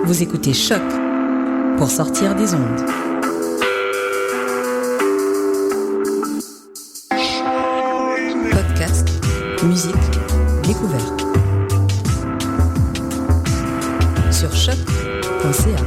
Vous écoutez Choc pour sortir des ondes. Podcast, musique, découverte. Sur choc.ca.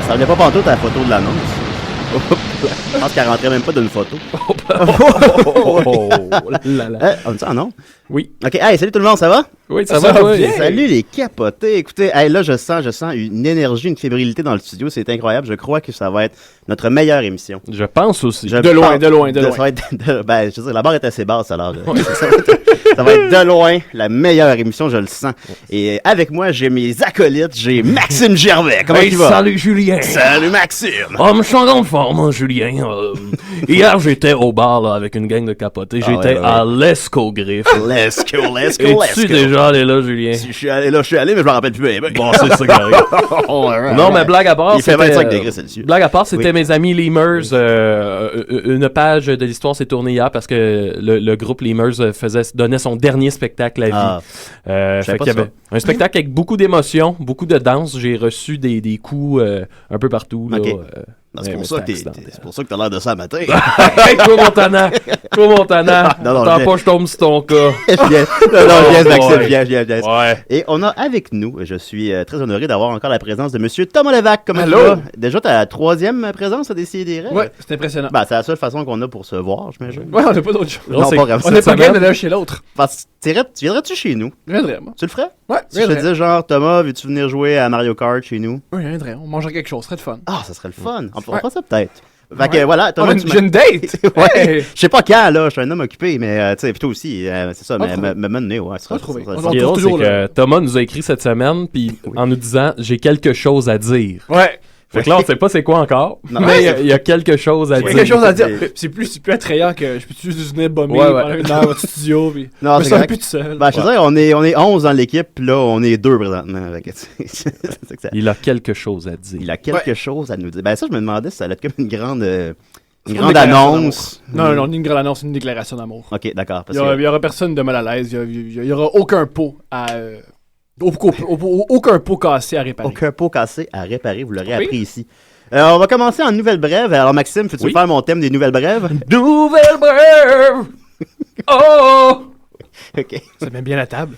Ça venait pas pantoute à la photo de l'annonce. Je pense qu'elle rentrait même pas d'une photo. On dit ça, non? Oui. OK, hey, salut tout le monde, ça va? Oui, ça va bien. Salut les capotés. Écoutez, hey, là, je sens une énergie, une fébrilité dans le studio. C'est incroyable. Je crois que ça va être notre meilleure émission. Je pense aussi. Ça De va être je veux dire, la barre est assez basse, alors. Ça va être de loin la meilleure émission, je le sens. Et avec moi, j'ai mes acolytes. J'ai Maxime Gervais. Comment tu vas? Salut Julien. Salut Maxime. Je suis en grande forme, hein, Julien. Hier, j'étais au bar là, avec une gang de capotés. J'étais à l'Escogriffe. Let's go. Es-tu déjà allé là, Julien? Si je suis allé, mais je me rappelle plus. Bon, c'est ça qui arrive. Non, mais blague à part, il fait 25 degrés Celsius. Blague à part, c'était mes amis Lemurs. Une page de l'histoire s'est tournée hier parce que le groupe Lemurs donnait son dernier spectacle à vie. Fait qu'il y avait un spectacle avec beaucoup d'émotions, beaucoup de danse. J'ai reçu des coups un peu partout. Là, okay. C'est pour ça que t'as l'air de ça le matin. Hey, toi, Montana! T'entends pas, je tombe sur ton cas. Viens, Maxime, viens. Ouais. Et on a avec nous, je suis très honoré d'avoir encore la présence de Monsieur Thomas Levac. Comment tu vas? Déjà ta troisième présence à Décideret. Ouais, c'est impressionnant. Ben, c'est la seule façon qu'on a pour se voir, j'imagine. Ouais, on n'a pas d'autre chose. Non, pas vraiment. On n'est pas game de l'un chez l'autre. Parce que tu viendrais-tu chez nous? Je viendrais, moi. Tu le ferais? Ouais, si je te disais genre, Thomas, veux-tu venir jouer à Mario Kart chez nous? Oui, je viendrais. On mangerait quelque chose, ce serait de fun. Ah, ça serait le fun. On fera ça peut-être. Fait que voilà, Thomas, j'ai une date! Ouais. Hey. Je sais pas quand, là, je suis un homme occupé, mais tu sais, plutôt aussi, c'est ça, me mener, ouais. Ce qui est drôle, c'est que Thomas nous a écrit cette semaine, puis en nous disant, j'ai quelque chose à dire. Ouais. Fait que là, on sait pas c'est quoi encore, mais il y a quelque chose à dire. Quelque chose à dire. C'est plus attrayant que je peux-tu juste venir bomber pendant une heure au studio, puis non, c'est plus tout seul. Ben, je te dirais, on est 11 dans l'équipe, puis là, on est 2 présentement. Il a quelque chose à dire. Il a quelque chose à nous dire. Ben ça, je me demandais si ça allait être comme une grande annonce. Non, une grande annonce, une déclaration d'amour. OK, d'accord. Il y aura personne de mal à l'aise. Il y aura aucun pot à... Aucun pot cassé à réparer. Aucun pot cassé à réparer, vous l'aurez appris ici. On va commencer en nouvelle brève. Alors Maxime, peux-tu me faire mon thème des nouvelles brèves? Nouvelle brève! Oh! OK. Ça met bien la table.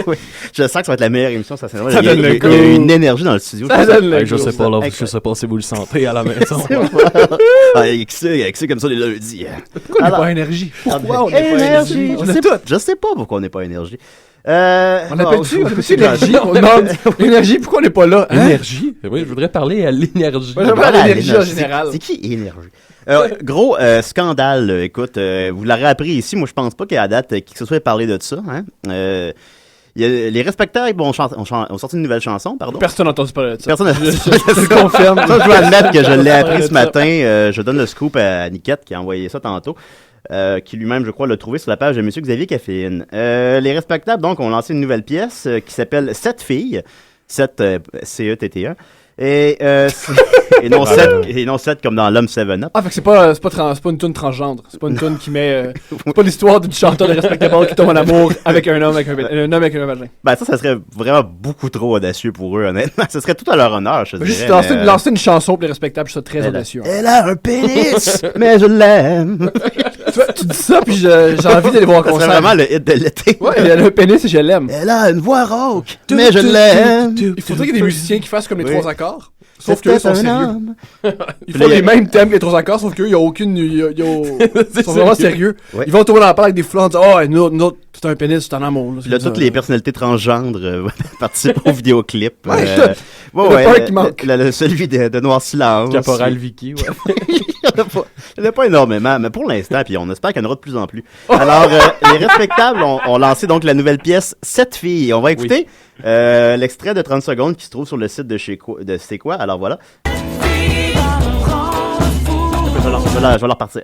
Oui. Je sens que ça va être la meilleure émission. Ça donne le goût. Il y a une énergie dans le studio. Je sais pas, là, je sais pas si vous le sentez à la maison. Avec ça comme ça les lundis. Pourquoi on n'est pas énergie? Pourquoi on n'est pas énergie? Je sais pas pourquoi on n'est pas énergie. On appelle-tu énergie? On demande énergie, pourquoi on n'est pas là? Énergie? Oui, je voudrais parler à l'énergie. Je voudrais parler à l'énergie en général. C'est qui énergie? Gros scandale, écoute, vous l'aurez appris ici, moi je pense pas qu'à date qui que ce soit parlé de ça. Hein? Les respectables ont sorti une nouvelle chanson, pardon. Personne n'a entendu parler de ça. Personne n'a entendu parler de ça. Je confirme. Ça, je dois admettre que je l'ai appris ce matin. Je donne le scoop à Niquette qui a envoyé ça tantôt. Qui lui-même, je crois, l'a trouvé sur la page de Monsieur Xavier Caféine. Les respectables, donc, ont lancé une nouvelle pièce qui s'appelle 7 filles. 7 C-E-T-T-E. Et non 7 comme dans l'homme 7-Up. Ah, fait que c'est pas une toune transgendre. C'est pas une toune qui met... c'est pas l'histoire d'une chanteuse respectable qui tombe en amour avec un homme avec un vagin. Ben ça serait vraiment beaucoup trop audacieux pour eux, honnêtement. Ça serait tout à leur honneur, je dirais. Juste lancer une chanson pour les respectables, je suis très audacieux. Elle a un pénis, mais je l'aime. Tu dis ça, puis j'ai envie d'aller voir un concert. C'est vraiment le hit de l'été. Ouais, elle a un pénis et je l'aime. Elle a une voix rauque, mais je l'aime. Il faudrait qu'il y ait des musiciens qui fassent comme les 3 accords. Sauf qu'eux sont sérieux. Ils font les mêmes thèmes que les 3 accords, sauf qu'eux, il n'y a aucune. Ils sont vraiment sérieux. Ouais. Ils vont tourner dans la parole avec des foulards en disant nous autres, c'est un pénis, c'est un amour. Là, toutes les personnalités transgendres participent au vidéoclip. Qui manque. Celui de Noir Silence. Caporal Vicky, ouais. Il n'y en a pas énormément, mais pour l'instant, puis on espère qu'il y en aura de plus en plus. Alors, les respectables ont lancé donc la nouvelle pièce 7 filles. On va écouter l'extrait de 30 secondes qui se trouve sur le site de C'est quoi. Alors voilà. Je vais leur repartir.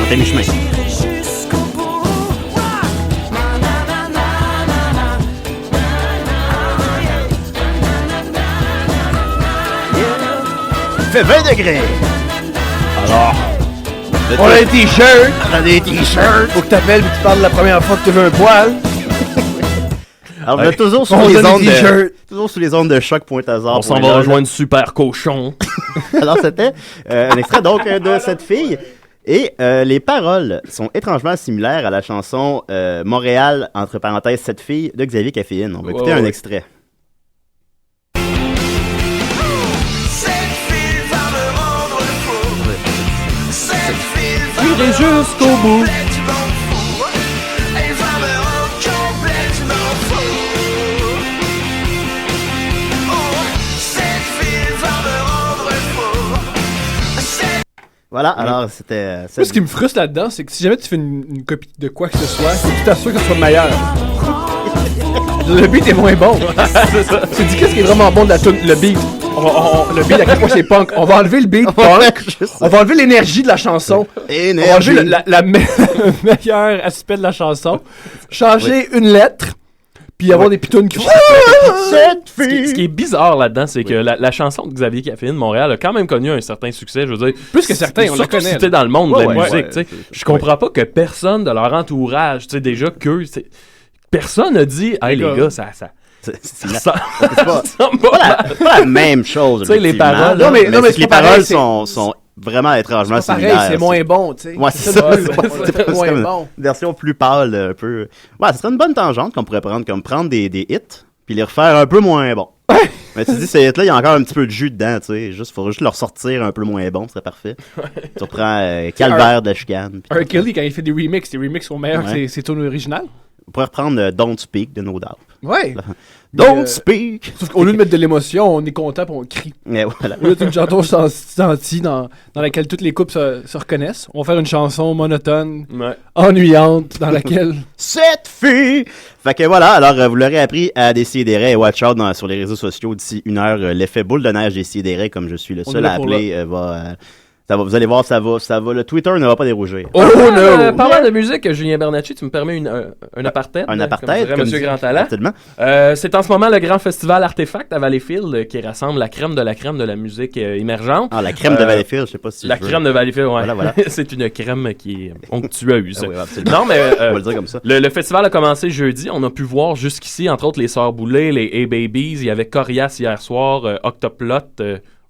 T'es mi-chemin. Il fait 20 degrés. Alors, on a des t-shirts. On a des t-shirts. Faut que t'appelles et tu parles la première fois que tu veux un poil. Alors, on est toujours sous les ondes de choc.hasard. On s'en va rejoindre Super Cochon. Alors, c'était un extrait donc de cette fille. Et les paroles sont étrangement similaires à la chanson Montréal, entre parenthèses, cette fille de Xavier Caféine. On va écouter un extrait. Cette fille va me rendre fou. Cette fille va me rendre jusqu'au bout. complètement fou. Elle va me rendre complètement fou. Oh, cette fille va me rendre fou. Voilà, alors c'était... Moi, ce qui me frustre là-dedans, c'est que si jamais tu fais une copie de quoi que ce soit, c'est que tu t'assures que ce soit meilleur. Le beat est moins bon. C'est ça. Tu dis qu'est-ce qui est vraiment bon de la tune, le beat. Le beat, à quel point c'est punk. On va enlever le beat punk. On va enlever l'énergie de la chanson. Énergie. On va enlever le meilleur aspect de la chanson. Changer une lettre. Puis avoir des pitounes qui font cette fille. Ce qui est bizarre là-dedans, c'est que la chanson de Xavier Caféine, Montréal, a quand même connu un certain succès. Je veux dire, plus que certains, on le connaît. Surtout dans le monde de la musique. Je comprends pas que personne de leur entourage, tu sais, déjà qu'eux, personne n'a dit, hey les gars, ça c'est pas la même chose. Tu sais, les paroles. Non, mais les paroles sont vraiment étrangement similaires. C'est moins bon, tu sais. Ouais, c'est ça. C'est moins bon. Une version plus pâle, un peu. Ouais, ce serait une bonne tangente qu'on pourrait prendre, comme prendre des hits, puis les refaire un peu moins bons. Mais tu dis, ces hits-là, il y a encore un petit peu de jus dedans, tu sais. Il faudrait juste leur sortir un peu moins bon, ce serait parfait. Tu reprends Calvaire de la chicane. R. Kelly, quand il fait des remixes, les remixes sont meilleurs que ses tunes originales. On pourrait reprendre Don't Speak de No Doubt. Ouais. Don't Speak. Sauf qu'au lieu de mettre de l'émotion, on est content et on crie. Mais voilà. Au lieu d'une chanson sentie dans laquelle toutes les couples se reconnaissent, on va faire une chanson monotone, ennuyante, dans laquelle... Cette fille! Fait que voilà, alors vous l'aurez appris à Décideret et Watch Out sur les réseaux sociaux d'ici 1 heure. L'effet boule de neige Décideret, comme je suis le seul à appeler, ça va, vous allez voir, ça va. Le Twitter ne va pas dérougir. Oh no! Parlant de musique, Julien Bernacchi, tu me permets un apartheid? Un apartheid, comme Monsieur Grand Talent. Absolument. C'est en ce moment le grand festival Artefact à Valleyfield qui rassemble la crème de la musique émergente. Ah, la crème de Valleyfield, je sais pas si la crème de Valleyfield, ouais. Voilà. C'est une crème qui est onctueuse. Ah oui, absolument. Non, mais on va le dire comme ça. Le festival a commencé jeudi. On a pu voir jusqu'ici, entre autres, les Sœurs Boulay, les A-Babies. Il y avait Corias hier soir,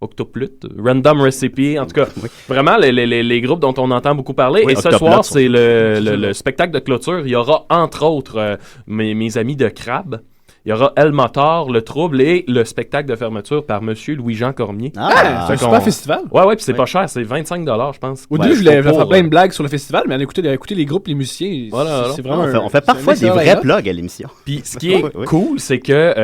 Octoplut, Random Recipe, en tout cas, vraiment les groupes dont on entend beaucoup parler. Oui, et ce soir, c'est le spectacle de clôture. Il y aura, entre autres, mes amis de Crabe. Il y aura El Motor, Le Trouble et le spectacle de fermeture par Monsieur Louis-Jean Cormier. C'est un super festival. Ouais, puis c'est pas cher, c'est 25$, je pense. Au début, je voulais faire plein de blagues sur le festival, mais on a écouté les groupes, les musiciens. Voilà. C'est vraiment on fait parfois des vrais plugs à l'émission. Puis ce qui est cool, c'est que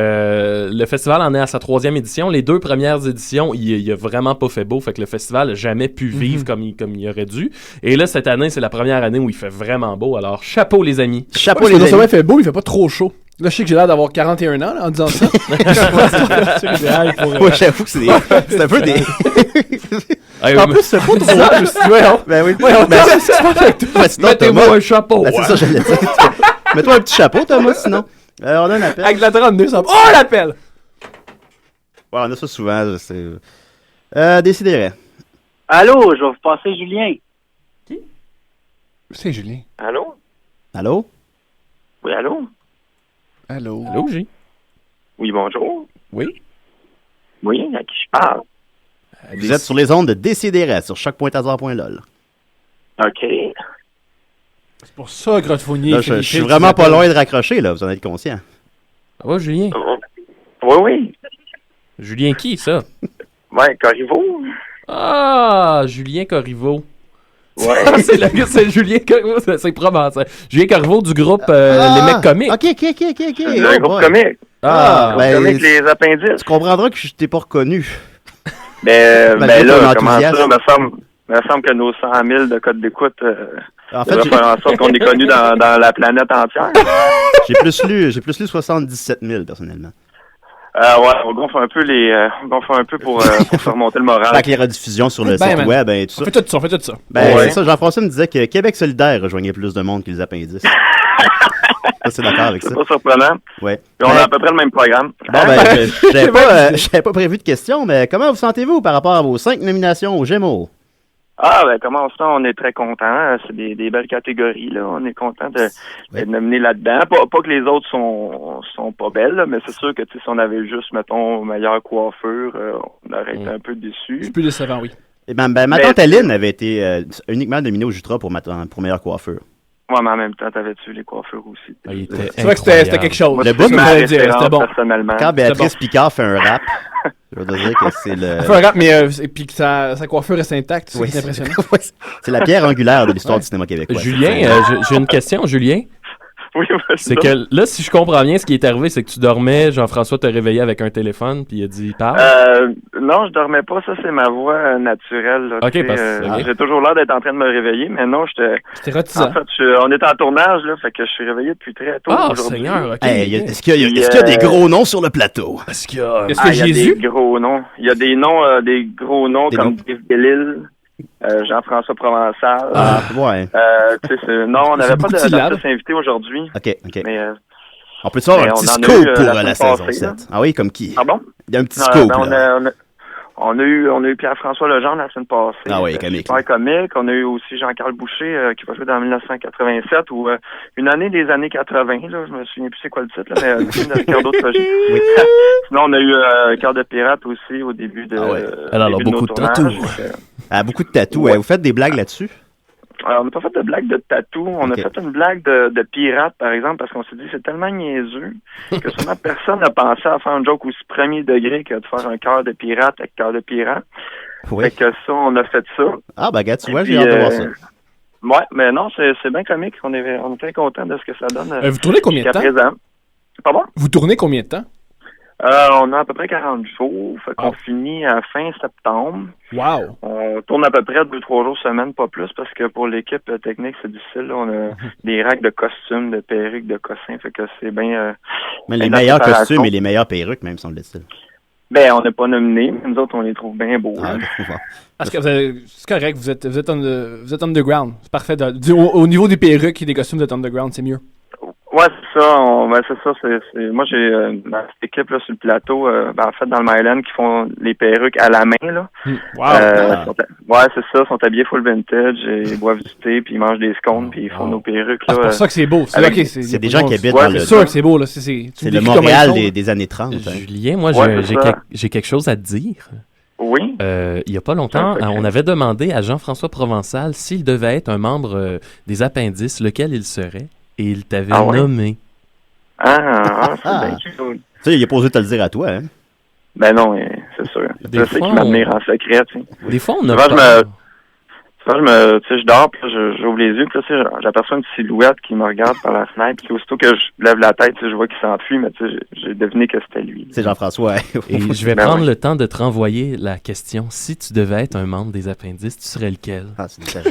le festival en est à sa 3e édition. Les 2 premières éditions, il a vraiment pas fait beau, fait que le festival n'a jamais pu vivre comme il aurait dû. Et là, cette année, c'est la première année où il fait vraiment beau. Alors, chapeau les amis. Chapeau les amis. Il fait beau, il fait pas trop chaud. Là, je sais que j'ai l'air d'avoir 41 ans là, en disant ça. J'avoue que c'est un peu des... En plus, c'est pas trop ça. Je me suis dit, ouais, Ben oui. mettez-moi un chapeau. Ben, c'est ça, j'allais dire. Mets-toi un petit chapeau, Thomas, sinon. On a un appel. Avec la 32, ça va. Oh, l'appel! Ouais, on a ça souvent. Décidérez. Allô, je vais vous passer Julien. C'est Julien. Allô? Allô? Oui, allô? Allô? Allô, J? Oui, bonjour. Oui? Oui, à qui je parle? Vous êtes sur les ondes de Décidérez sur choc.hasard.lol. OK. C'est pour ça, Grotefonier. Là, je suis vraiment pas loin de raccrocher, là, vous en êtes conscient. Ça va, Julien? Oui, oui. Julien qui, ça? Ouais, Corriveau. Ah, Julien Corriveau. Ouais. c'est Julien Corriveau, c'est provençal. Julien Corriveau du groupe Les Mecs Comiques. OK. Le groupe comique. Ben, Comique Les Appendices. tu comprendras que je t'ai pas reconnu. Ben Malgré ton là, comment ça? enthousiasme. Me semble que nos 100 000 de code d'écoute En fait, devraient faire en sorte qu'on est connu dans la planète entière. j'ai plus lu 77 000, personnellement. Ouais, on gonfle un peu pour faire monter le moral. Avec les rediffusions sur le site web et tout ça. On fait tout ça. Ben, Ouais. c'est ça, Jean-François me disait que Québec solidaire rejoignait plus de monde que les appendices. Ça, c'est d'accord avec ça. C'est pas surprenant. Ouais. Puis on a à peu près le même programme. Bon, ben, j'avais pas prévu de questions, mais comment vous sentez-vous par rapport à vos 5 nominations aux Gémeaux? Ah, ben, comment ça, on est très contents. C'est des belles catégories, là. On est content d'être nominé là-dedans. Pas que les autres sont pas belles, là, mais c'est sûr que, tu sais, si on avait juste, mettons, meilleure coiffure, on aurait été un peu déçus. C'est plus décevant, oui. Eh ben, ma tante Aline avait été uniquement nominée au Jutra pour meilleure coiffure. Ouais, mais en même temps, t'avais-tu les coiffures aussi? C'est vrai que c'était quelque chose. Le bout de ma dire, c'était bon. personnellement. Quand Béatrice Picard fait un rap, je veux dire que c'est le... Elle fait un rap, mais et puis que sa coiffure reste intacte, c'est impressionnant. C'est la pierre angulaire de l'histoire du cinéma québécois. Julien, j'ai une question, Julien. Oui, c'est que là, si je comprends bien, ce qui est arrivé, c'est que tu dormais, Jean-François t'a réveillé avec un téléphone, puis il a dit « Parle ». Non, je dormais pas, ça c'est ma voix naturelle. Là, OK, parce que... J'ai toujours l'air d'être en train de me réveiller, mais non, C'était retisant. En fait, on est en tournage, là, fait que je suis réveillé depuis très tôt aujourd'hui. Seigneur, OK. Hey, est-ce qu'il y a des gros noms sur le plateau? Est-ce qu'il y a... Est-ce que il y a Jésus? des gros noms. Il y a des noms, des gros noms Des comme noms. Dave Delisle, Jean-François Provençal. Ouais. Non, on n'avait pas beaucoup de syllabes. d'artiste invité aujourd'hui. OK. Mais, On peut avoir mais un on petit en a scoop eu, pour la la semaine saison passée, 7. là. Ah oui, comme qui? Ah bon? Il y a un petit scoop, là. On a eu Pierre-François Legendre la semaine passée. Ah oui, comique. Super comique. On a eu aussi Jean-Carl Boucher qui va jouer dans 1987 ou une année des années 80. Là, je me souviens plus c'est quoi le titre, là, mais le film de Ricardo Trogi. Oui. Sinon, on a eu Cœur de pirate aussi au début de. Elle a début beaucoup nos de tournages. tatous. Ah, beaucoup de tatous. Ouais. Vous faites des blagues là-dessus? Alors, on n'a pas fait de blague de tatou. On a fait une blague de pirate, par exemple, parce qu'on s'est dit c'est tellement niaiseux que sûrement personne n'a pensé à faire un joke aussi premier degré que de faire un cœur de pirate avec cœur de pirate. Oui. Fait que ça, on a fait ça. Ah, ben, gars, tu vois, j'ai Puis, hâte de voir ça. Ouais, mais non, c'est bien comique. On est très content de ce que ça donne. Vous tournez combien de jusqu'à temps? présent. Pardon? Vous tournez combien de temps? On a à peu près 40 jours. Fait qu'on finit à fin septembre. Wow! On tourne à peu près 2-3 jours semaine, pas plus, parce que pour l'équipe technique, c'est difficile. Là. On a des racks de costumes, de perruques, de cossins. Fait que c'est bien... Mais les la meilleurs préparation. costumes et les meilleures perruques, même, semble-t-il. Ben, on n'est pas nominés, mais nous autres, on les trouve bien beaux. Ah, là. bon. Parce que c'est correct, vous êtes underground. C'est parfait. Au niveau des perruques et des costumes, vous êtes underground, c'est mieux. Ouais, c'est ça. C'est ça. Moi, j'ai dans cette équipe là sur le plateau, en fait, dans le Myland, qui font les perruques à la main. Là. Wow! Ouais, c'est ça. Ils sont habillés full vintage, et ils boivent du thé, puis ils mangent des scones, puis ils font nos perruques. Ah, Là, c'est pour ça que c'est beau. C'est des gens qui habitent Ouais, dans le... C'est sûr que c'est beau. Là. C'est le Montréal des années 30. Hein. Julien, moi, Ouais, c'est ça. j'ai quelque chose à te dire. Oui. Il n'y a pas longtemps, on avait demandé à Jean-François Provençal s'il devait être un membre des Appendices, lequel il serait, et il t'avait nommé. C'est bien cool. Tu sais, il a pas osé te le dire à toi, hein? Ben non, c'est sûr. Je sais qu'il m'admire en secret, tu sais. Des fois, on a Souvent, peur. je dors, puis là, j'ouvre les yeux, puis là, tu sais, j'aperçois une silhouette qui me regarde par la fenêtre, puis aussitôt que je lève la tête, tu sais, je vois qu'il s'enfuit, mais tu sais, j'ai deviné que c'était lui. C'est Jean-François. Et je vais Ben prendre oui. le temps de te renvoyer la question. Si tu devais être un membre des Appendices, tu serais lequel? Ah, c'est différent.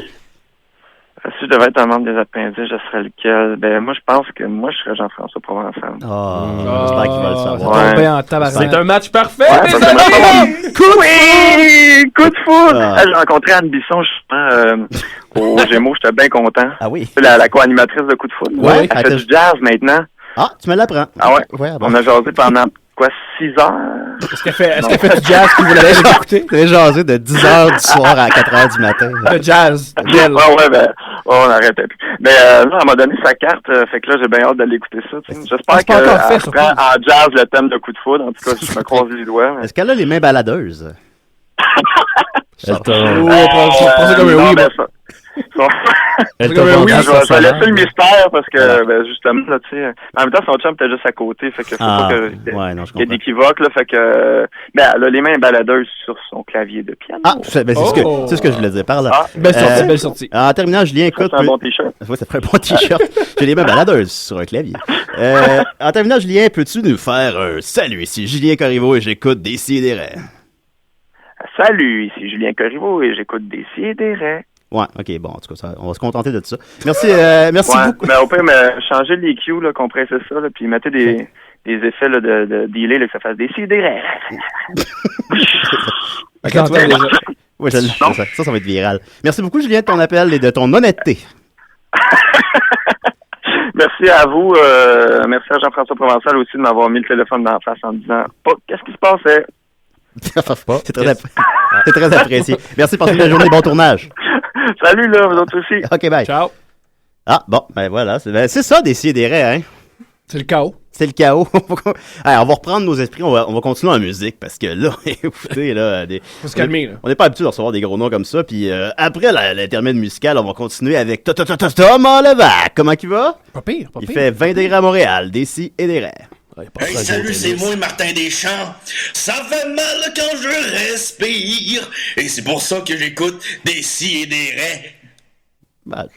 Si je devais être un membre des appendices, je serais lequel? Ben, moi, je pense que moi, je serais Jean-François Provençal. J'espère qu'il va le savoir. Ça tombait en tabarnak. C'est un match parfait, Ouais, mes parce que amis! Oui! Coup de foudre! Ah. J'ai rencontré Anne Bisson, justement, au Gémeaux, j'étais bien content. Ah oui? La co-animatrice de Coup de foudre. Ouais, Elle fait du jazz maintenant. Ah, tu me l'apprends. Ah ouais? Ouais, bon. On a jasé pendant, 6 heures? Est-ce qu'elle fait du jazz puis vous l'avez écouté? Tu avais jasé de 10h du soir à 4h du matin. Le jazz. d'elle. Ouais, on n'arrêtait plus. Mais non, elle m'a donné sa carte, fait que là, j'ai bien hâte d'aller écouter ça. Tu sais. J'espère c'est pas encore fait, qu'elle ça, reprend en jazz le thème de Coup de foudre. En tout cas, je me croise les doigts. Mais... Est-ce qu'elle a les mains baladeuses? Elle t'a- pensez comme un non, oui, ben, moi. elle C'est t'a comme un vendu oui, son je vais laisser le salaire. mystère parce que, ben, justement, là, tu sais, en même temps, son chum était juste à côté, fait que faut pas que, ouais, non, je qu'il y ait comprends. d'équivoque, là, fait que, ben, elle a les mains baladeuses sur son clavier de piano. Ah, c'est c'est ce que je voulais dire par là. Ah, Belle sortie, belle sortie. En terminant, Julien, ça, écoute. c'est un bon t-shirt. Ouais, ça ferait un bon t-shirt. J'ai les mains baladeuses sur un clavier. En terminant, Julien, peux-tu nous faire un salut? Ici Julien Corriveau et j'écoute Décideret. Salut, ici Julien Corriveau et j'écoute Décideret. Ouais, ok, bon, en tout cas, on va se contenter de ça. Merci, merci Ouais, beaucoup. mais au pire, changer les cues, là, compresser ça, là, puis mettez des effets là, de delay, là, que ça fasse Décideret. Quand tu vois, déjà. Ouais, Non. ça va être viral. Merci beaucoup, Julien, de ton appel et de ton honnêteté. Merci à vous. Merci à Jean-François Provençal aussi de m'avoir mis le téléphone dans la face en disant qu'est-ce qui se passait. C'est très apprécié. Merci, passez une belle journée, bon tournage. Salut là, vous autres aussi. Ok, bye. Ciao. Ah, bon, ben voilà, c'est ça, Décideret, hein. C'est le chaos. C'est le chaos. Allez, on va reprendre nos esprits, on va continuer en musique, parce que là, écoutez, là... Faut se calmer, là. On n'est pas habitué de recevoir des gros noms comme ça, puis après l'intermède musical, on va continuer avec Thomas Levac. Comment il va? Pas pire, pas Il pire. fait 20 degrés à Montréal, Décis et des raies. Hey, salut, c'est moi, Martin Deschamps. Ça fait mal quand je respire. Et c'est pour ça que j'écoute des si et des raies. Ben,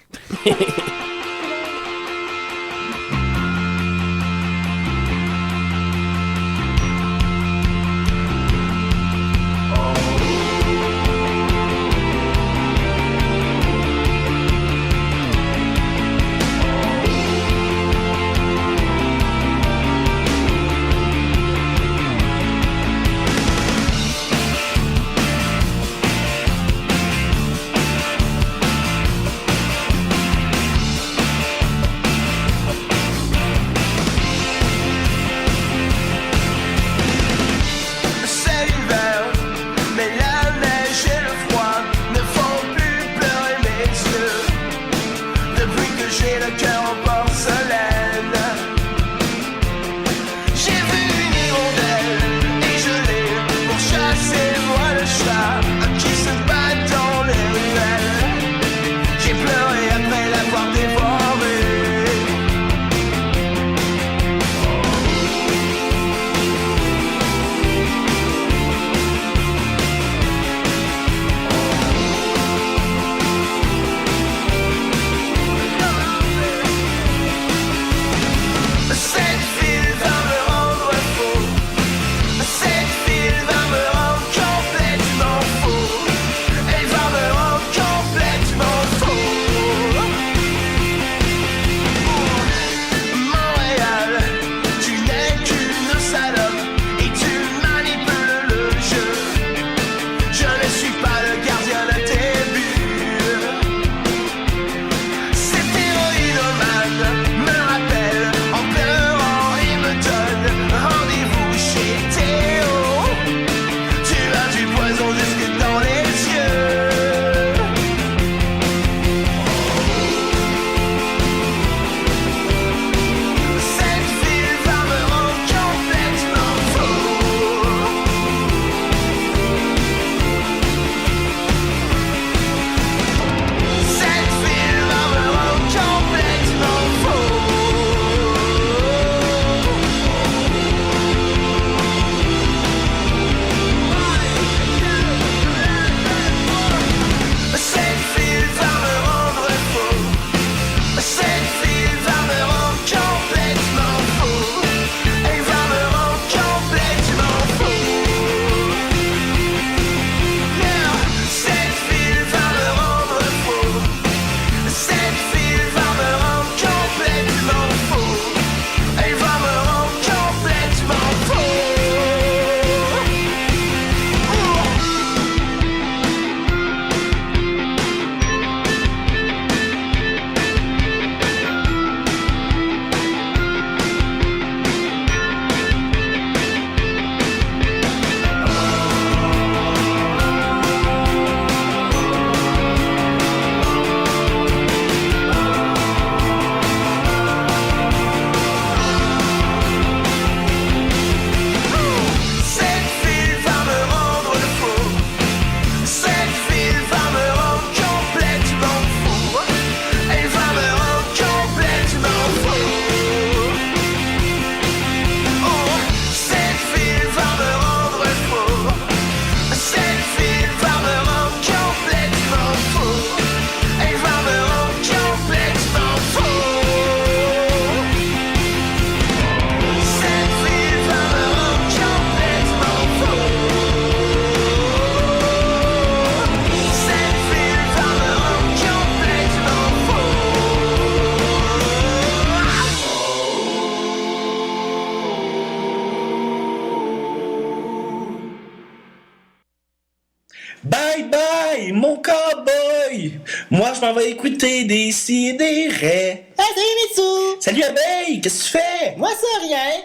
Moi, je m'en vais écouter des si et des raies. Ah, salut Mitsou! Salut abeille, qu'est-ce que tu fais? Moi, ça, rien.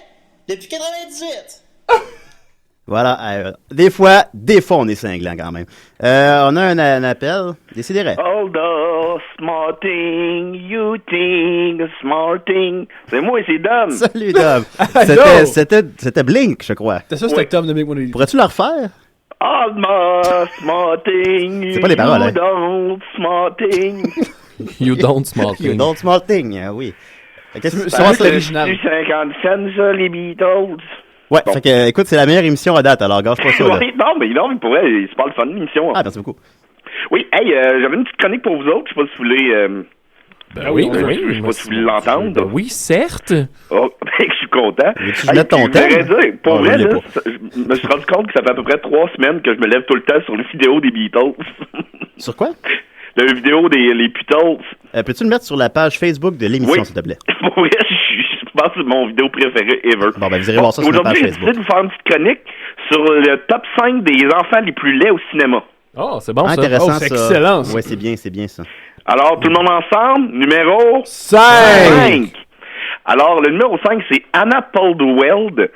Depuis 98. Voilà. Des fois, on est cinglant quand même. On a un appel. Décidérez. All the smarting, you think smarting. C'est moi, c'est Dom. Salut, Dom. C'était Blink, je crois. T'es sûr que c'était Tom de Blink-182? Pourrais-tu le refaire? All the smarting, C'est pas les paroles, you don't smarting. You don't small You thing. don't small thing, oui. Qu'est-ce que C'est l'original. C'est 50 cents, ça, les Beatles. Ouais, Bon. fait que, écoute, c'est la meilleure émission à date, alors gâche pas ça, là. Oui, non, mais pour vrai, c'est pas le fun, l'émission. Ah, merci beaucoup. Oui, hey, j'avais une petite chronique pour vous autres. Je sais pas si vous voulez... Ben oui, ben oui. Je sais pas si vous voulez l'entendre. Ben oui, certes. Oh, je suis content. Veux-tu que je mette ton puis, je voudrais thème? dire, pour Ah, vrai, je l'ai là, pas. je me suis rendu compte que ça fait à peu près 3 semaines que je me lève tout le temps sur les vidéos des Beatles. Sur quoi? La vidéo des les Beatles. Peux-tu le mettre sur la page Facebook de l'émission, Oui. s'il te plaît? Pour vrai, je pense que c'est mon vidéo préférée ever. Bon, ben, vous irez voir ça sur la page Aujourd'hui, j'ai Facebook. décidé de vous faire une petite chronique sur le top 5 des enfants les plus laids au cinéma. Oh, c'est bon, ça. Intéressant, Oh, c'est ça. excellent, ça. Ouais, c'est bien ça. Alors, tout le monde ensemble, numéro 5! Alors, le numéro 5, c'est Anna Paulweld.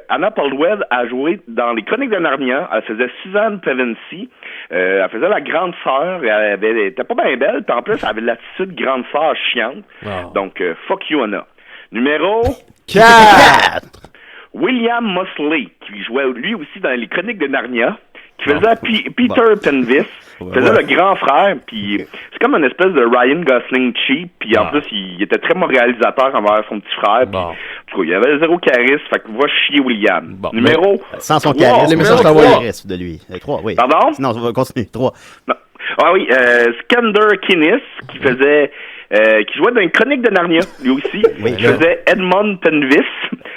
Anna Paulweld a joué dans les Chroniques de Narnia. Elle faisait Suzanne Pevensie. Elle faisait la grande sœur. Elle était pas bien belle. Puis en plus, elle avait l'attitude grande sœur chiante. Oh. Donc, fuck you, Anna. Numéro 4! William Mosley, qui jouait lui aussi dans les Chroniques de Narnia, qui faisait Peter Penvis, faisait le grand frère, puis c'est comme une espèce de Ryan Gosling cheap, puis en plus, il était très bon réalisateur envers son petit frère, puis en tout cas, il avait zéro charisme, fait que va chier William. Bon, Numéro Sans son 3. charisme, message sans t'as le envoyé. charisme de lui. 3, oui. Pardon? Non, on va continuer. 3. Non. Ah oui, Skander Kinnis, qui faisait... qui jouait dans une Chronique de Narnia, lui aussi. Oui, Qui là. faisait Edmond Penvis.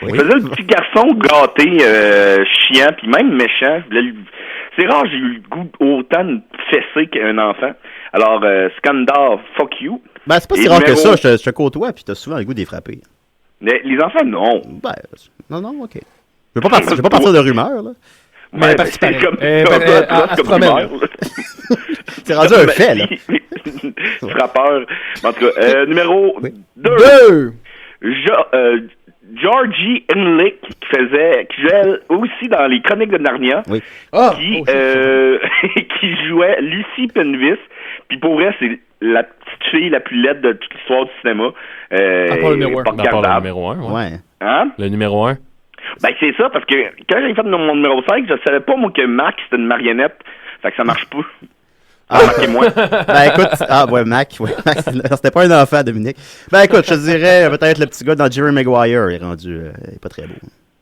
Oui. Il faisait le petit garçon gâté, chiant, puis même méchant. C'est rare, j'ai eu le goût autant de fesser qu'un enfant. Alors, Skandar, fuck you. Ben, c'est pas Et si rare que numéro- ça. Je te côtoie, puis t'as souvent le goût de les frapper. Les enfants, non. Ben, non, ok. Je vais pas partir de rumeurs, là. Mais parti c'est pareil. comme, Elle se promène. rumeur, là. C'est rendu un fait, là. Frappeur. En tout cas, numéro 2. 2! Georgie Henlick, qui jouait aussi dans les Chroniques de Narnia, Oui. Ah! qui jouait Lucy Penvis. Puis pour vrai, c'est la petite fille la plus laide de toute l'histoire du cinéma. À part le numéro un. pas À part le regardable. numéro 1, ouais. Ouais. Hein? Le numéro 1. Ben c'est ça, parce que quand j'ai fait mon numéro 5, je savais pas moi que Mac c'était une marionnette. Fait que ça marche pas. Remarquez-moi. Ben, écoute, ouais, Mac, c'était pas un enfant, Dominique. Ben, écoute, je te dirais, peut-être le petit gars dans Jerry Maguire, il est rendu, il est pas très beau.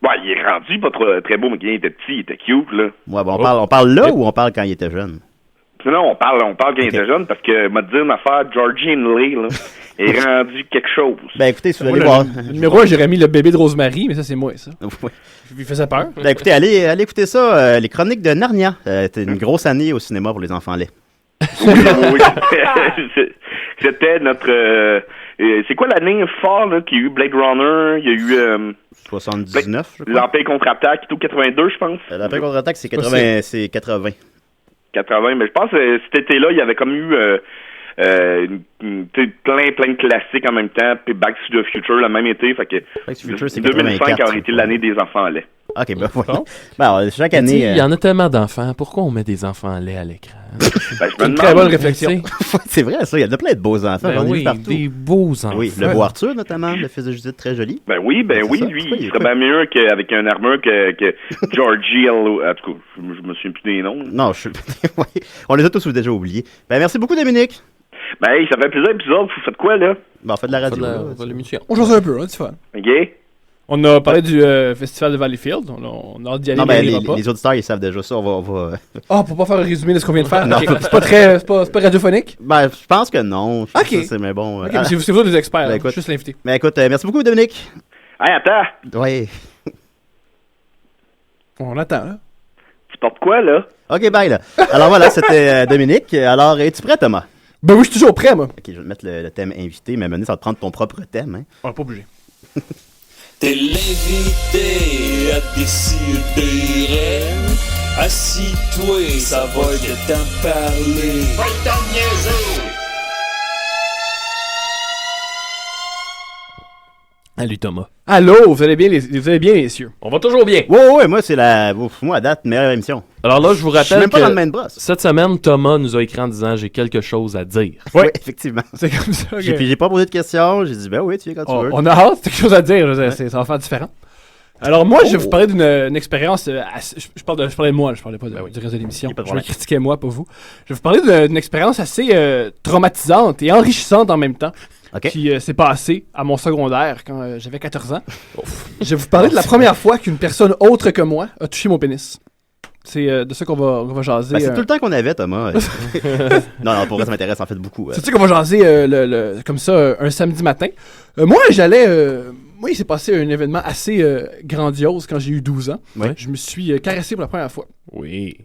Ouais, il est rendu pas trop, très beau, mais quand il était petit, il était cute, là. Ouais, bon, on parle là ou on parle quand il était jeune? Non, on parle quand il était jeune, parce que, m'a dit une affaire, Georgie Henley, là, est rendu quelque chose. Ben, écoutez, si vous Moi, allez voir. le numéro 1, j'aurais mis le bébé de Rosemary, mais ça, c'est moi, ça. Ouais. Il faisait peur. Ben, écoutez, allez écouter ça, les Chroniques de Narnia. C'était une grosse année au cinéma pour les enfants laids. Oui, c'était notre... c'est quoi l'année forte, là, qu'il y a eu Blade Runner, il y y a eu... 79, je crois. L'Empire contre-attaque, tout 82, je pense. L'Empire contre-attaque, c'est 80. C'est 80. 80, mais je pense que cet été-là, il y avait comme eu plein de classiques en même temps, puis Back to the Future le même été, fait que Back to the Future, c'est 2005 84, aurait été l'année des enfants laids. Ok, ben voilà. Ben, chaque année. Il y en a tellement d'enfants. Pourquoi on met des enfants laits à l'écran? Ben, je me Une très demande, bonne réflexion. c'est vrai, ça. Il y en a plein de beaux enfants. Ben J'en ai vu oui, partout. des beaux enfants. Oui, le beau Arthur, notamment, le fils de Judith, très joli. ben oui, C'est ça. lui, Pourquoi il serait bien mieux qu'avec un armure que Georgie L. En tout cas, je me souviens plus des noms. Non, je suis. Ouais. On les a tous déjà oubliés. Ben, merci beaucoup, Dominique. Ben, hey, ça fait plusieurs épisodes, vous faites quoi, là? Ben, on fait de la radio. là. de l'émission. On joue un peu, hein, c'est fun. OK? On a parlé du festival de Valleyfield. On a hâte d'y aller, Non, mais ben, il ira pas. les auditeurs, ils savent déjà ça. On va... Ah, pour pas faire un résumé de ce qu'on vient de faire. Non. Ok. C'est pas très, c'est pas radiophonique. Ben, je pense que non. Je pense Ok. que c'est, mais bon. Ok, mais c'est vous des experts. Ben, hein. écoute. Juste l'invité. Mais écoute, merci beaucoup, Dominique. Hey, attends, Ouais. On attend, là. tu portes quoi, là? Ok, bye, là. Alors voilà, c'était Dominique. Alors, es-tu prêt, Thomas? Ben oui, je suis toujours prêt, moi. Ok, je vais te mettre le thème invité, mais maintenant, ça va te prendre ton propre thème. Hein. On est pas obligé. T'es l'invité à décider. Assis-toi, ça va être t'en parler. Va t'en niaiser. Salut Thomas. Allô, vous allez bien, messieurs? On va toujours bien. Ouais, moi, c'est moi, à date, meilleure émission. Alors là, je vous Je suis rappelle même pas dans le que main de brosse. cette semaine, Thomas nous a écrit en disant « J'ai quelque chose à dire Ouais, effectivement. C'est comme ça. Puis j'ai pas posé de questions, j'ai dit, ben oui, tu viens quand tu veux. On a hâte, c'est quelque chose à dire, ça va faire différent. Alors moi, je vais vous parler d'une expérience, je parlais de moi, je parlais pas du reste de l'émission, je vais critiquer moi, pas vous. Je vais vous parler d'une expérience assez traumatisante et enrichissante en même temps. Okay. Qui s'est passé à mon secondaire quand j'avais 14 ans. Je vais vous parler de la première fois qu'une personne autre que moi a touché mon pénis. C'est de ça qu'on va jaser. Ben, c'est tout le temps qu'on avait, Thomas. non, pour vrai, ça m'intéresse en fait beaucoup. C'est ça qu'on va jaser comme ça un samedi matin. Moi, il s'est passé un événement assez grandiose quand j'ai eu 12 ans. Ouais. Je me suis caressé pour la première fois. Oui.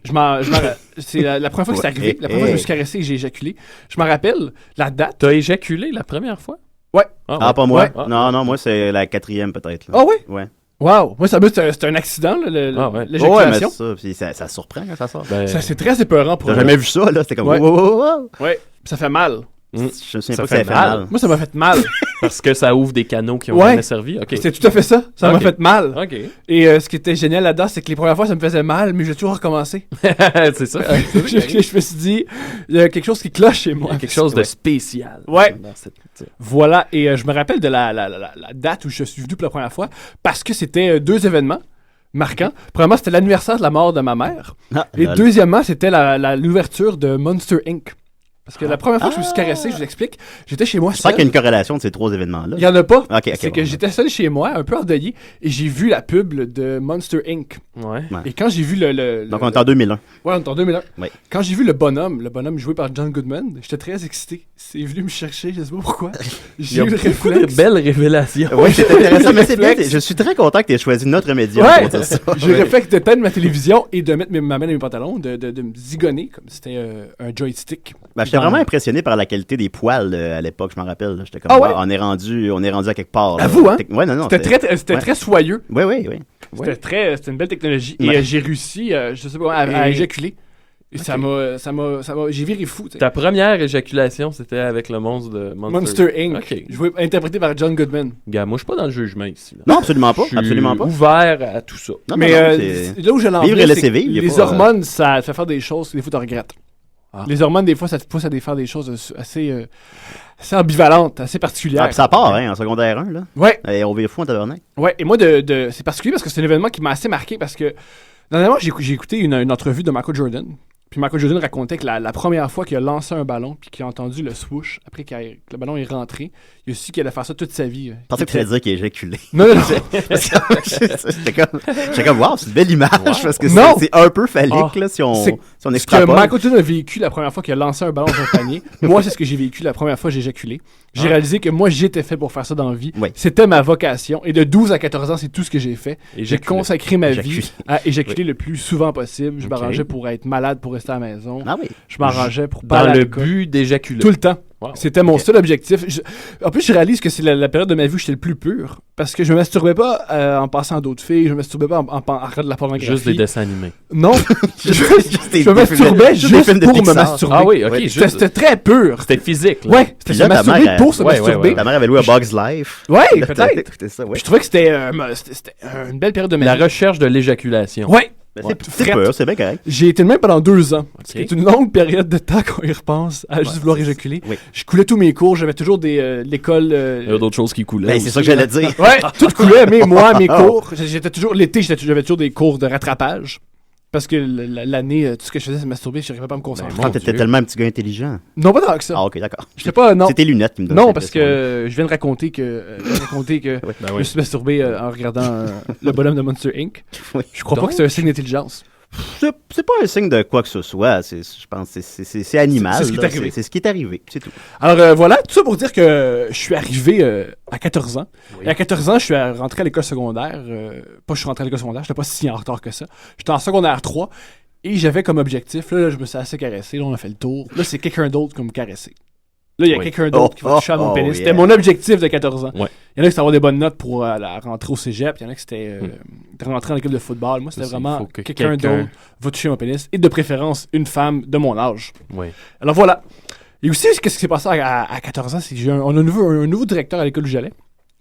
C'est la première fois que c'est arrivé. La première fois que je me suis caressé et que j'ai éjaculé. Je m'en rappelle la date. T'as éjaculé la première fois? Ouais. Ah, pas moi? Ouais. Non, moi, c'est la 4e peut-être. Là. Ah oui? Ouais. Wow! Moi, c'était un accident, l'éjaculation. Ouais, mais ça, puis ça surprend quand ça sort. Ça, c'est très épeurant pour T'as jamais vu ça, là? C'était comme... Ouais. Wow. Ouais, ça fait mal. Je me souviens Ça pas que fait ça fait mal. mal. Moi, ça m'a fait mal. Parce que ça ouvre des canaux qui ont Ouais. jamais servi? OK. C'était tout à fait ça. Ça m'a Ok. fait mal. OK. Et ce qui était génial là-dedans, c'est que les premières fois, ça me faisait mal, mais j'ai toujours recommencé. C'est ça. Je me suis dit, il y a quelque chose qui cloche chez moi. Il y a quelque chose de spécial. Ouais. Dans cette culture. Voilà, et je me rappelle de la date où je suis venu pour la première fois, parce que c'était 2 événements marquants. Premièrement, c'était l'anniversaire de la mort de ma mère. Ah, Et lol. deuxièmement, c'était l'ouverture de Monster Inc. Parce que la première fois que je me suis caressé, je vous explique, j'étais chez moi Je sens seul. qu'il y a une corrélation de ces 3 événements-là. Il y en a pas. Ok, C'est que j'étais seul chez moi, un peu endeuillé, et j'ai vu la pub de Monster Inc. Ouais. Et quand j'ai vu Donc on est en 2001. Ouais, on est en 2001. Ouais. Quand j'ai vu le bonhomme joué par John Goodman, j'étais très excité. C'est venu me chercher, je sais pas pourquoi. Il y J'ai a eu le beaucoup de réflexe. belles révélations. Oui, c'est intéressant, mais c'est bien. Réflexe. Je suis très content que tu aies choisi notre média Ouais, pour dire ça. j'ai le réflexe de peindre ma télévision et de mettre ma main dans mes pantalons, de me zigonner comme si c'était un joystick. Ben, j'étais vraiment impressionné par la qualité des poils à l'époque, je m'en rappelle. J'étais comme, Ah ouais? on est rendu à quelque part. À vous, hein? Ouais, non. C'était très soyeux. Oui. C'était une belle technologie. Ouais. Et j'ai réussi, je sais pas, à éjaculer. Et ça m'a, j'ai viré fou. Tu sais. Ta première éjaculation, c'était avec le monstre de Monster Inc. OK. Interprété par John Goodman. Gars, moi, je suis pas dans le jugement ici. Là. Non, absolument pas. Je suis Absolument pas. ouvert à tout ça. Non, Mais là où je l'en vivre et venais, laisser c'est que vivre, y a les pas, hormones, ça te fait faire des choses que des fois tu regrettes. Ah. Les hormones, des fois, ça te pousse à faire des choses assez ambivalentes, assez particulières. Ah, puis ça part, hein, en secondaire 1, là. Ouais. Et on vit fou en tabernacle. Ouais, et moi, c'est particulier parce que c'est un événement qui m'a assez marqué parce que, dernièrement, j'ai écouté une entrevue de Michael Jordan. Puis Michael Jordan racontait que la première fois qu'il a lancé un ballon puis qu'il a entendu le swoosh, après que le ballon est rentré, il a su qu'il allait faire ça toute sa vie. Je pensais que tu allais dire qu'il a éjaculé. Non. J'étais comme, wow, c'est une belle image, parce que Non. c'est un peu phallique, là, si on Ce que extrapole. Michael Jordan a vécu la première fois qu'il a lancé un ballon dans un panier, moi, c'est ce que j'ai vécu la première fois que j'ai éjaculé. J'ai réalisé que moi, j'étais fait pour faire ça dans la vie. Oui. C'était ma vocation. Et de 12 à 14 ans, c'est tout ce que j'ai fait. J'ai Éjaculer. consacré ma Éjaculer. vie à éjaculer le plus souvent possible. Je Ok. m'arrangeais pour être malade, pour rester à la maison. Ah oui. Je m'arrangeais pour pas Dans aller à le l'école. but d'éjaculer. Tout le temps. Wow. C'était mon seul objectif. En plus, je réalise que c'est la période de ma vie où j'étais le plus pur. Parce que je me masturbais pas en passant à d'autres filles. Je me masturbais pas en regardant de la pornographie. Juste des dessins animés. Non. Juste je me masturbais juste des juste films de pour me Pixar. masturber. Ah oui, ok. Ouais. juste- C'était très pur. C'était physique. Là. Ouais, c'était Puis se là, ta masturber mère, pour se ouais, masturber. ouais. Ta mère avait loué à Bugs Life. Ouais, Là, peut-être. C'était ça, ouais. Puis je trouvais que c'était une belle période de ma La vie. recherche de l'éjaculation. Ouais. Ben, Ouais. c'est peur, c'est bien correct. J'ai été le même pendant 2 ans. Ok. C'est une longue période de temps qu'on y repense à juste vouloir éjaculer. Oui. Je coulais tous mes cours, j'avais toujours l'école. Il y a d'autres choses qui coulaient. Ben, c'est ça que j'allais dire. Ouais, tout coulait, mais moi, mes cours. L'été, j'avais toujours des cours de rattrapage. Parce que l'année, tout ce que je faisais, c'est masturber, je n'arrivais pas à me concentrer. Ah, t'étais tellement un petit gars intelligent. Non, pas tant que ça. Ah, ok, d'accord. J'étais pas, non. C'est tes lunettes qui me donnent Non, cette parce impression-là. que je viens de raconter que, Ouais. Ben je oui. me suis masturbé en regardant le bonhomme de Monster Inc. Oui. Je crois pas que c'est un signe d'intelligence. C'est pas un signe de quoi que ce soit. Je pense que c'est animal. C'est ce qui est là. arrivé. C'est ce qui est arrivé, c'est tout. Alors voilà, tout ça pour dire que je suis arrivé à 14 ans. Et à 14 ans, je suis rentré à l'école secondaire. Pas je suis rentré à l'école secondaire, j'étais pas si en retard que ça. J'étais en secondaire 3 et j'avais comme objectif, là je me suis assez caressé, là on a fait le tour. Là c'est quelqu'un d'autre qui me caressé. Là, il y a quelqu'un d'autre qui va toucher à mon pénis. C'était mon objectif de 14 ans. Ouais. Il y en a qui c'était avoir des bonnes notes pour la rentrer au cégep. Il y en a qui c'était de rentrer en équipe de football. Moi, c'était vraiment que quelqu'un d'autre va toucher mon pénis. Et de préférence, une femme de mon âge. Oui. Alors voilà. Et aussi, qu'est-ce qui s'est passé à 14 ans? C'est que on a un nouveau directeur à l'école où j'allais.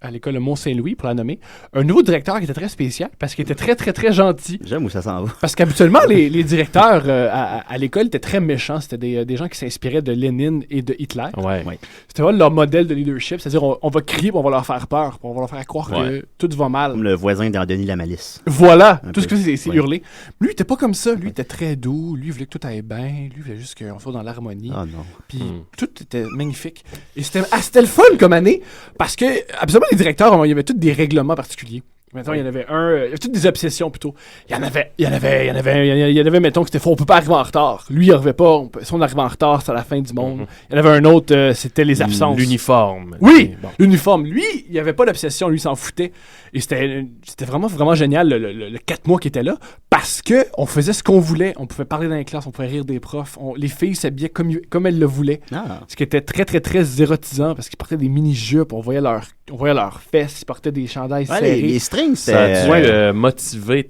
À l'école Mont-Saint-Louis, pour la nommer. Un nouveau directeur qui était très spécial parce qu'il était très, très, très gentil. J'aime où ça s'en va. Parce qu'habituellement, les directeurs à l'école étaient très méchants. C'était des gens qui s'inspiraient de Lénine et de Hitler. Ouais. C'était vraiment leur modèle de leadership. C'est-à-dire, on va crier, puis on va leur faire peur, puis on va leur faire croire que tout va mal. Comme le voisin dans Denis la Malice. Voilà, tout ce que c'est hurler. Lui, il était pas comme ça. Lui, il était très doux. Lui, il voulait que tout aille bien. Lui, il voulait juste qu'on soit dans l'harmonie. Ah non. Puis tout était magnifique. Et c'était le fun comme année, parce que, absolument, les directeurs, il y avait tous des règlements particuliers. Maintenant, il y en avait il y avait toutes des obsessions plutôt. Il y en avait, mettons, que c'était faux, on peut pas arriver en retard. Lui, il arrivait pas. Si on arrivait en retard, c'était la fin du monde. Il y en avait un autre, c'était les absences. L'uniforme. Oui, l'uniforme. Lui, il n'y avait pas d'obsession, lui, il s'en foutait. Et c'était vraiment, vraiment génial, le 4 mois qu'il était là, parce que on faisait ce qu'on voulait. On pouvait parler dans les classes, on pouvait rire des profs. Les filles s'habillaient comme elles le voulaient. Ce qui était très, très, très érotisant, parce qu'ils portaient des mini-jupes, on voyait leurs fesses, ils portaient des chandails serrés. Les strings, ça a dû motiver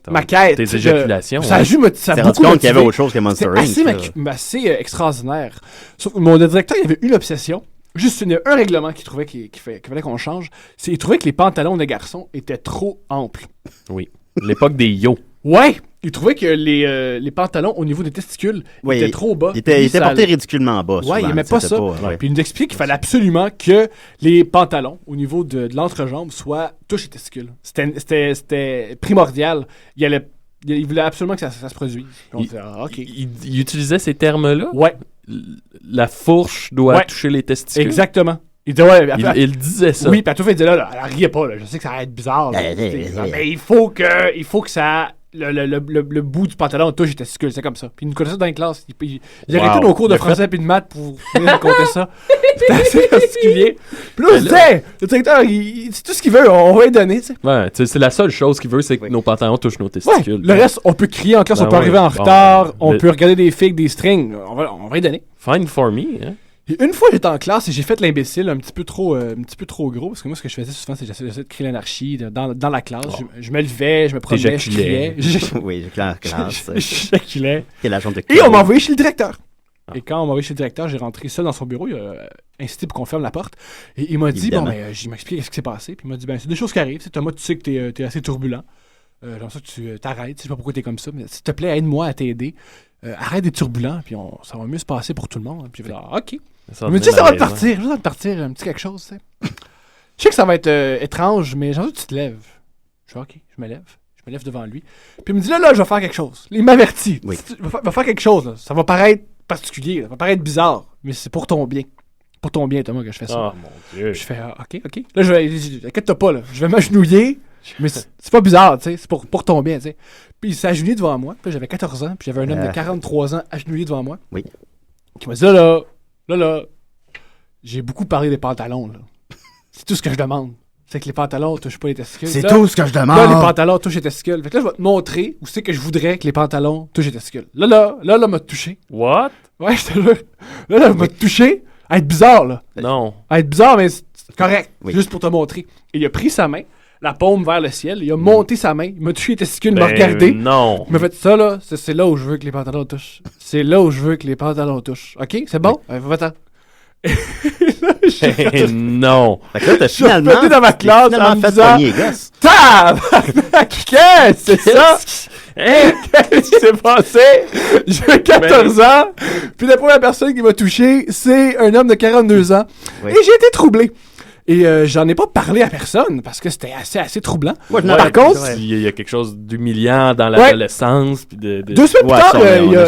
ma quête, tes éjaculations. Ça a beaucoup rendu compte qu'il y avait autre chose que Monster Inc. assez extraordinaire. Sauf que mon directeur, il avait une obsession. Juste un règlement qu'il trouvait qu'il fallait qu'on change. Il trouvait que les pantalons des garçons étaient trop amples. Oui. L'époque des yo. Ouais! Il trouvait que les pantalons au niveau des testicules étaient trop bas. Ils étaient portés ridiculement bas. Ouais, il n'aimait pas ça. Puis il nous explique qu'il fallait absolument que les pantalons au niveau de l'entrejambe soient touche les testicules. C'était primordial. Il voulait absolument que ça se produise. Il utilisait ces termes-là? Ouais. La fourche doit toucher les testicules? Exactement. Il disait ça. Oui, puis à tout fait, il disait là, elle riait pas, là. Je sais que ça va être bizarre. Mais il faut que ça. Le bout du pantalon touche les testicules, c'est comme ça. Puis il nous connaissait dans les classes. Il arrêtait nos cours de français et de maths pour venir raconter ça. C'était assez particulier. Puis là, on se disait, le directeur, c'est tout ce qu'il veut, on va lui donner, tu sais. Ouais, c'est la seule chose qu'il veut, c'est que nos pantalons touchent nos testicules. Le reste, on peut crier en classe, on peut arriver en retard, on peut regarder des filles, des strings, on va lui donner. Fine for me, hein. Et une fois, j'étais en classe et j'ai fait l'imbécile un petit peu trop gros. Parce que moi, ce que je faisais souvent, c'est que j'essayais de créer l'anarchie dans la classe. Je me levais, je me promenais, je criais. Oui, la classe. J'éjaculais. Et on m'a envoyé chez le directeur. Et quand on m'a envoyé chez le directeur, j'ai rentré seul dans son bureau. Il a insisté pour qu'on ferme la porte. Et il m'a dit, il m'a expliqué ce qui s'est passé. Puis il m'a dit, c'est des choses qui arrivent. Thomas, tu sais que t'es assez turbulent. Genre ça, tu t'arrêtes. Je sais pas pourquoi t'es comme ça. Mais s'il te plaît, aide-moi à t'aider. Arrête d'être turbulent. Puis ça va mieux se passer pour tout le monde. Puis il va OK. Il me dit, ça va te partir. Je vais te partir un petit quelque chose, tu sais. Je sais que ça va être étrange, mais genre, tu te lèves. Je fais OK, je me lève devant lui. Puis il me dit, là, je vais faire quelque chose. Il m'avertit. Oui. Va faire quelque chose, là. Ça va paraître particulier, ça va paraître bizarre, mais c'est pour ton bien. Pour ton bien, Thomas, que je fais ça. Oh, mon Dieu. Je fais, OK. Là, inquiète-toi pas, là. Je vais m'agenouiller, mais c'est pas bizarre, tu sais. C'est pour ton bien, tu sais. Puis il s'est agenouillé devant moi. Puis j'avais 14 ans, puis j'avais un homme de 43 ans agenouillé devant moi. Oui. Qui m'a dit, là, j'ai beaucoup parlé des pantalons, là. C'est tout ce que je demande. C'est que les pantalons touchent pas les testicules. C'est tout ce que je demande. Là, les pantalons touchent les testicules. Fait que là, je vais te montrer où c'est que je voudrais que les pantalons touchent les testicules. Là, m'a touché. What? Ouais, je te jure. Là, m'a touché. À être bizarre, là. Non. À être bizarre, mais c'est correct. Oui. Juste pour te montrer. Et il a pris sa main, la paume vers le ciel, il a monté sa main, il m'a touché les testicules, il m'a regardé. Non. Il m'a fait ça, là. C'est là où je veux que les pantalons touchent. C'est là où je veux que les pantalons touchent. OK? C'est bon? Va-t'en. Non. Fait que là, t'as finalement dans ma classe en fait disant, pogner les gosses. Qu'est-ce c'est ça? Qu'est-ce qui s'est passé? J'ai 14 ans, puis la première personne qui m'a touché, c'est un homme de 42 ans. Oui. Et j'ai été troublé. Et j'en ai pas parlé à personne, parce que c'était assez troublant. Ouais, par contre... Il y a quelque chose d'humiliant dans l'adolescence. Puis 2 semaines plus tard,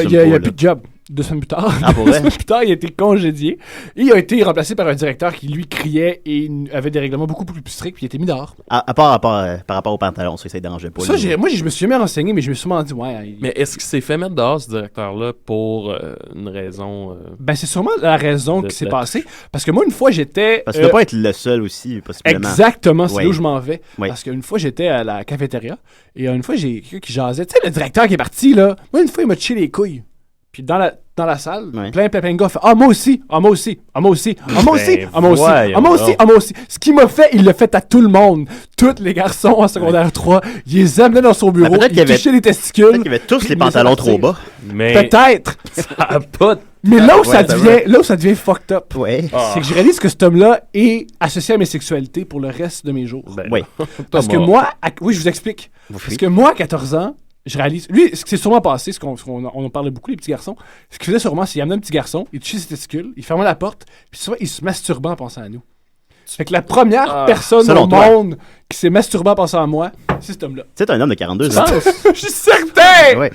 il n'y a plus de job. 2 semaines plus tard. Ah, pour 2 semaines plus tard, il a été congédié. Et il a été remplacé par un directeur qui, lui, criait et avait des règlements beaucoup plus stricts, puis il a été mis dehors. Par rapport aux pantalons, ça ne dérangeait pas. Ça, moi, je me suis jamais renseigné, mais je me suis sûrement dit, ouais. Mais est-ce qu'il s'est fait mettre dehors, ce directeur-là, pour une raison... Ben, c'est sûrement la raison qui s'est passée. Parce que moi, une fois, j'étais... Parce que tu ne dois pas être le seul aussi, possiblement. Exactement, c'est là où je m'en vais. Oui. Parce qu'une fois, j'étais à la cafétéria, et une fois, j'ai quelqu'un qui jasait. Tu sais, le directeur qui est parti, là, moi, une fois, il m'a touché les couilles. Puis dans la salle, Ouais. plein de gars font « Ah, moi aussi! Ah, moi aussi! Ah, moi aussi! Ah, moi aussi! Ah, moi aussi! voyons Ah, moi aussi! donc. Ah, moi aussi! » Ce qu'il m'a fait, il l'a fait à tout le monde. Tous les garçons en secondaire 3, ils les amenaient dans son bureau, peut-être ils qu'il y avait- touchaient les testicules. Peut-être qu'il y avait tous puis les ils pantalons laissaient trop partir. bas. Mais Peut-être! ça a pas de... Mais là où, ça c'est vrai. devient fucked up, Ouais. c'est que je réalise que cet homme-là est associé à mes sexualités pour le reste de mes jours. Ben, Oui. Parce que moi, oui, je vous explique. Parce que moi, à 14 ans, je réalise. Lui, ce qui s'est sûrement passé, on en parlait beaucoup, les petits garçons. Ce qu'il faisait sûrement, c'est qu'il amenait un petit garçon, il touchait ses testicules, il fermait la porte, puis souvent, il se masturbait en pensant à nous. Fait que la première personne Selon au toi. monde qui s'est masturbée en pensant à moi, c'est cet homme-là. Tu sais, t'es un homme de 42 ans. Je suis certain! Ouais.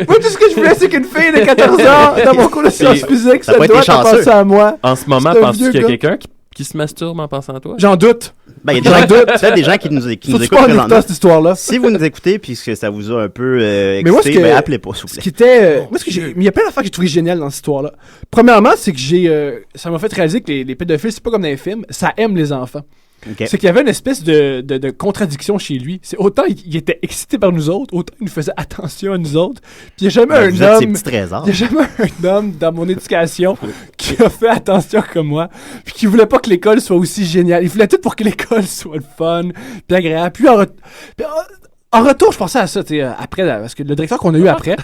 Moi, tout ce que je voulais, c'est qu'une fille de 14 ans, dans mon cours de sciences physiques, t'as ça pas été doit chanceux. penser à moi. En ce moment, C'est un penses-tu vieux qu'il y a gars. quelqu'un qui se masturbe en pensant à toi? J'en doute. Ben, il y a des gens, peut-être des gens qui nous Surtout écoutent pas en présentement. écoutant cette histoire-là. Si vous nous écoutez puis que ça vous a un peu excité, moi, ce que- ben, appelez pas, s'il vous Ce plaît. qui était. Moi, ce que j'ai. Mais il y a plein d'affaires que j'ai trouvé géniales dans cette histoire-là. Premièrement, c'est que j'ai. Ça m'a fait réaliser que les pédophiles, c'est pas comme dans les films, ça aime les enfants. Ok. C'est qu'il y avait une espèce de contradiction chez lui. C'est autant il était excité par nous autres, autant il nous faisait attention à nous autres. Puis il n'y a jamais Ben, vous êtes un ces homme. petits trésors. Il n'y a jamais un homme dans mon éducation qui a fait attention comme moi, puis qui voulait pas que l'école soit aussi géniale. Il voulait tout pour que l'école soit le fun, puis agréable. Puis en retour, je pensais à ça, tu sais, après, parce que le directeur qu'on a eu après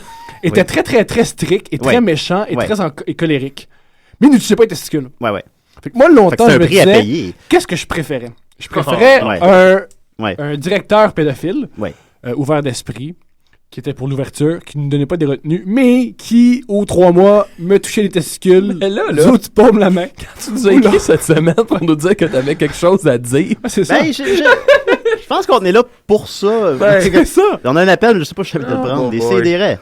était très, très, très strict et très Ouais. méchant et Ouais. très et colérique. Mais il ne touchait pas les testicules. Ouais, ouais. Fait que moi, Fait que longtemps, c'est je un me prix à disais, payer. qu'est-ce que je préférais? Je préférais Ouais. Ouais. un directeur pédophile, Ouais. ouvert d'esprit, qui était pour l'ouverture, qui ne donnait pas des retenues, mais qui, aux 3 mois, me touchait les testicules. Mais là, du haut du paume la main. Tu nous as écrit cette semaine pour nous dire que t'avais quelque chose à dire. Ah, c'est ça. Ben, je pense qu'on est là pour ça. Ben, c'est ça. On a un appel, je sais pas si je savais de le prendre. bon Des boy. CDR.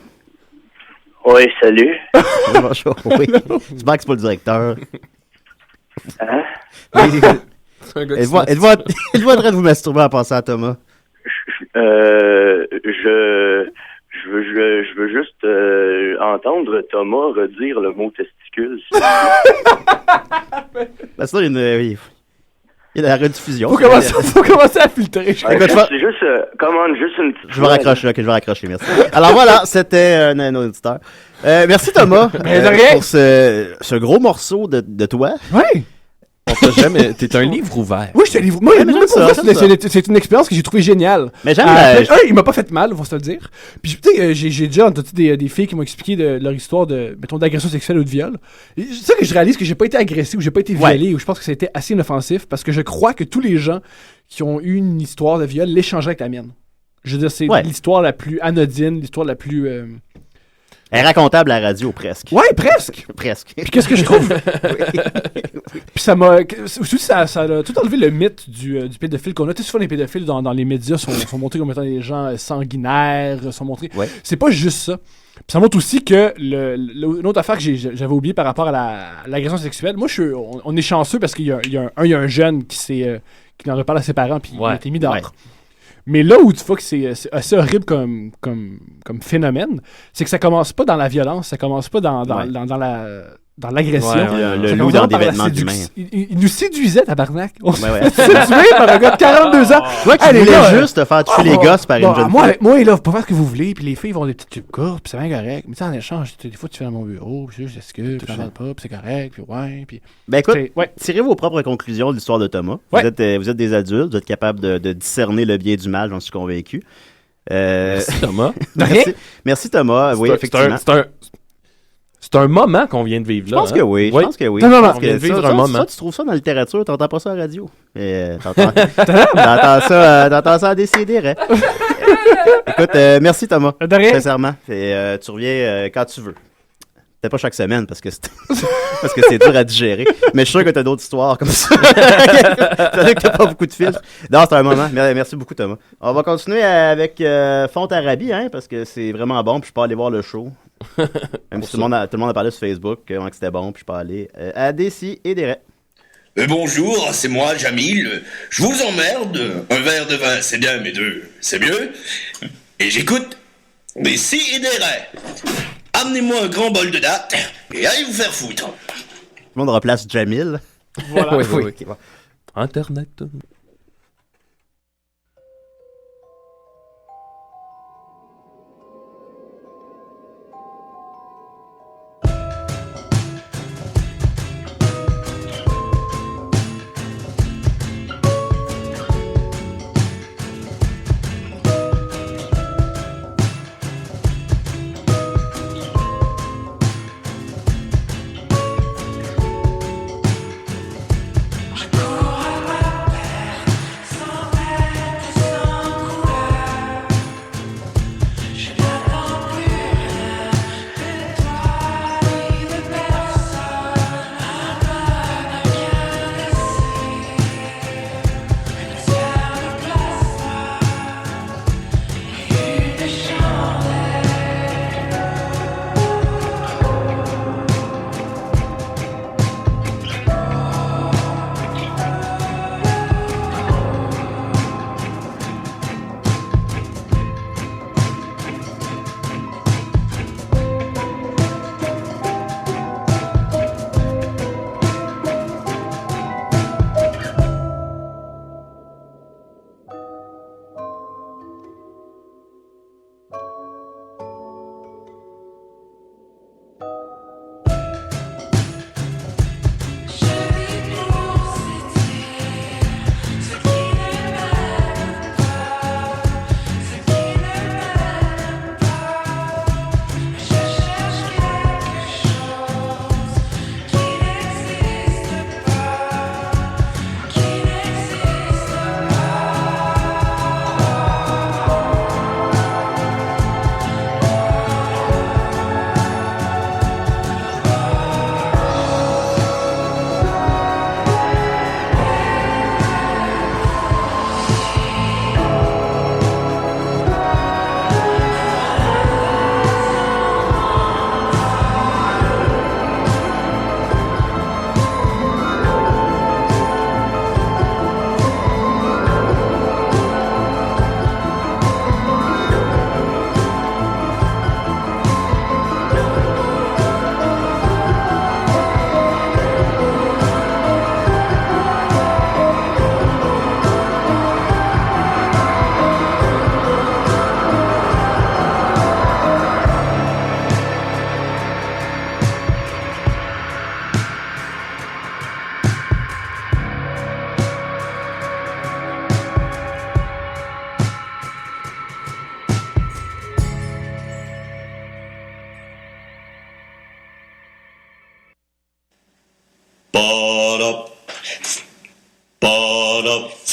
Oui, salut. Bonjour. Oui. J'espère que c'est pas le directeur. Hein? Êtes-vous en train de vous masturber en pensant à Thomas? Je veux juste entendre Thomas redire le mot testicule. Ben, sinon, il y a de la rediffusion. Faut commencer à filtrer. Écoute, C'est juste, commande juste une petite je vais raccrocher, ok, je vais raccrocher, merci. Alors voilà, c'était un auditeur. Merci Thomas Ben, de rien. pour ce gros morceau de toi. Ouais. On t'a jamais... T'es un livre ouvert. Oui, je te livre. Moi, Ouais, mais moi, j'aime pour ça, vrai, j'aime c'est une expérience que j'ai trouvée géniale. Mais j'aime la- il m'a pas fait mal, faut se le dire. Puis, tu sais, j'ai déjà entendu des filles qui m'ont expliqué leur histoire mettons, d'agression sexuelle ou de viol. C'est ça que je réalise que j'ai pas été agressé ou j'ai pas été violé ou je pense que ça a été assez inoffensif parce que je crois que tous les gens qui ont eu une histoire de viol l'échangeraient avec la mienne. Je veux dire, c'est l'histoire la plus anodine, l'histoire la plus. Elle est racontable à la radio, presque. Ouais, presque. Presque. Puis qu'est-ce que je trouve? Puis ça m'a. Aussi, ça a tout enlevé le mythe du pédophile qu'on a. Tu sais, souvent, les pédophiles dans les médias sont montrés comme étant des gens sanguinaires, sont montrés. Ouais. C'est pas juste ça. Puis ça montre aussi que une autre affaire que j'avais oublié par rapport à l'agression sexuelle. Moi, on est chanceux parce qu'il y a un jeune qui en reparle à ses parents, puis il a été mis dehors. Ouais. Mais là où tu vois que c'est assez horrible comme phénomène, c'est que ça commence pas dans la violence, ça commence pas dans l'agression. Le Ça loup commence dans des par la vêtements d'humain. il nous séduisait, tabarnak. On se Ouais. fait séduire par un gars de 42 ans. Toi qui Hey, les voulais gars, juste te faire tuer les gosses par une jeune moi, fille. moi, là, vous pouvez faire ce que vous voulez, puis les filles vont des petites tubes courtes, puis c'est bien correct. Mais tu sais, en échange, des fois, tu fais dans mon bureau, puis je discute, puis j'en parle pas, puis c'est correct, puis ouais, puis... Ben écoute, Ouais. tirez vos propres conclusions de l'histoire de Thomas. Ouais. Vous êtes des adultes, vous êtes capables de discerner le bien du mal, j'en suis convaincu. Merci Thomas. Merci Thomas, oui, C'est un- effectivement. C'est un moment qu'on vient de vivre là. Je pense que oui, je pense que oui. Non, non, non, Parce on vient de que vivre ça, un ça, moment. ça, tu trouves ça dans la littérature, t'entends pas ça à la radio. T'entends ça à Décideret. Écoute, merci Thomas. De rien. Sincèrement. Tu reviens quand tu veux. Peut-être pas chaque semaine parce que c'est dur à digérer. Mais je suis sûr que t'as d'autres histoires comme ça. Ça veut dire que t'as pas beaucoup de filtres. Non, c'est un moment. Merci beaucoup Thomas. On va continuer avec Fontarabie, hein, parce que c'est vraiment bon, puis je peux aller voir le show. Même si tout le monde a parlé sur Facebook, que c'était bon, puis je peux aller à Décis et des Bonjour, c'est moi, Jamil. Je vous emmerde. Un verre de vin, c'est bien, mais deux, c'est mieux. Et j'écoute des si et des raies. Amenez-moi un grand bol de date et allez vous faire foutre. Tout le monde replace Jamil. Voilà. Oui, oui, oui. Ok, bon. Internet.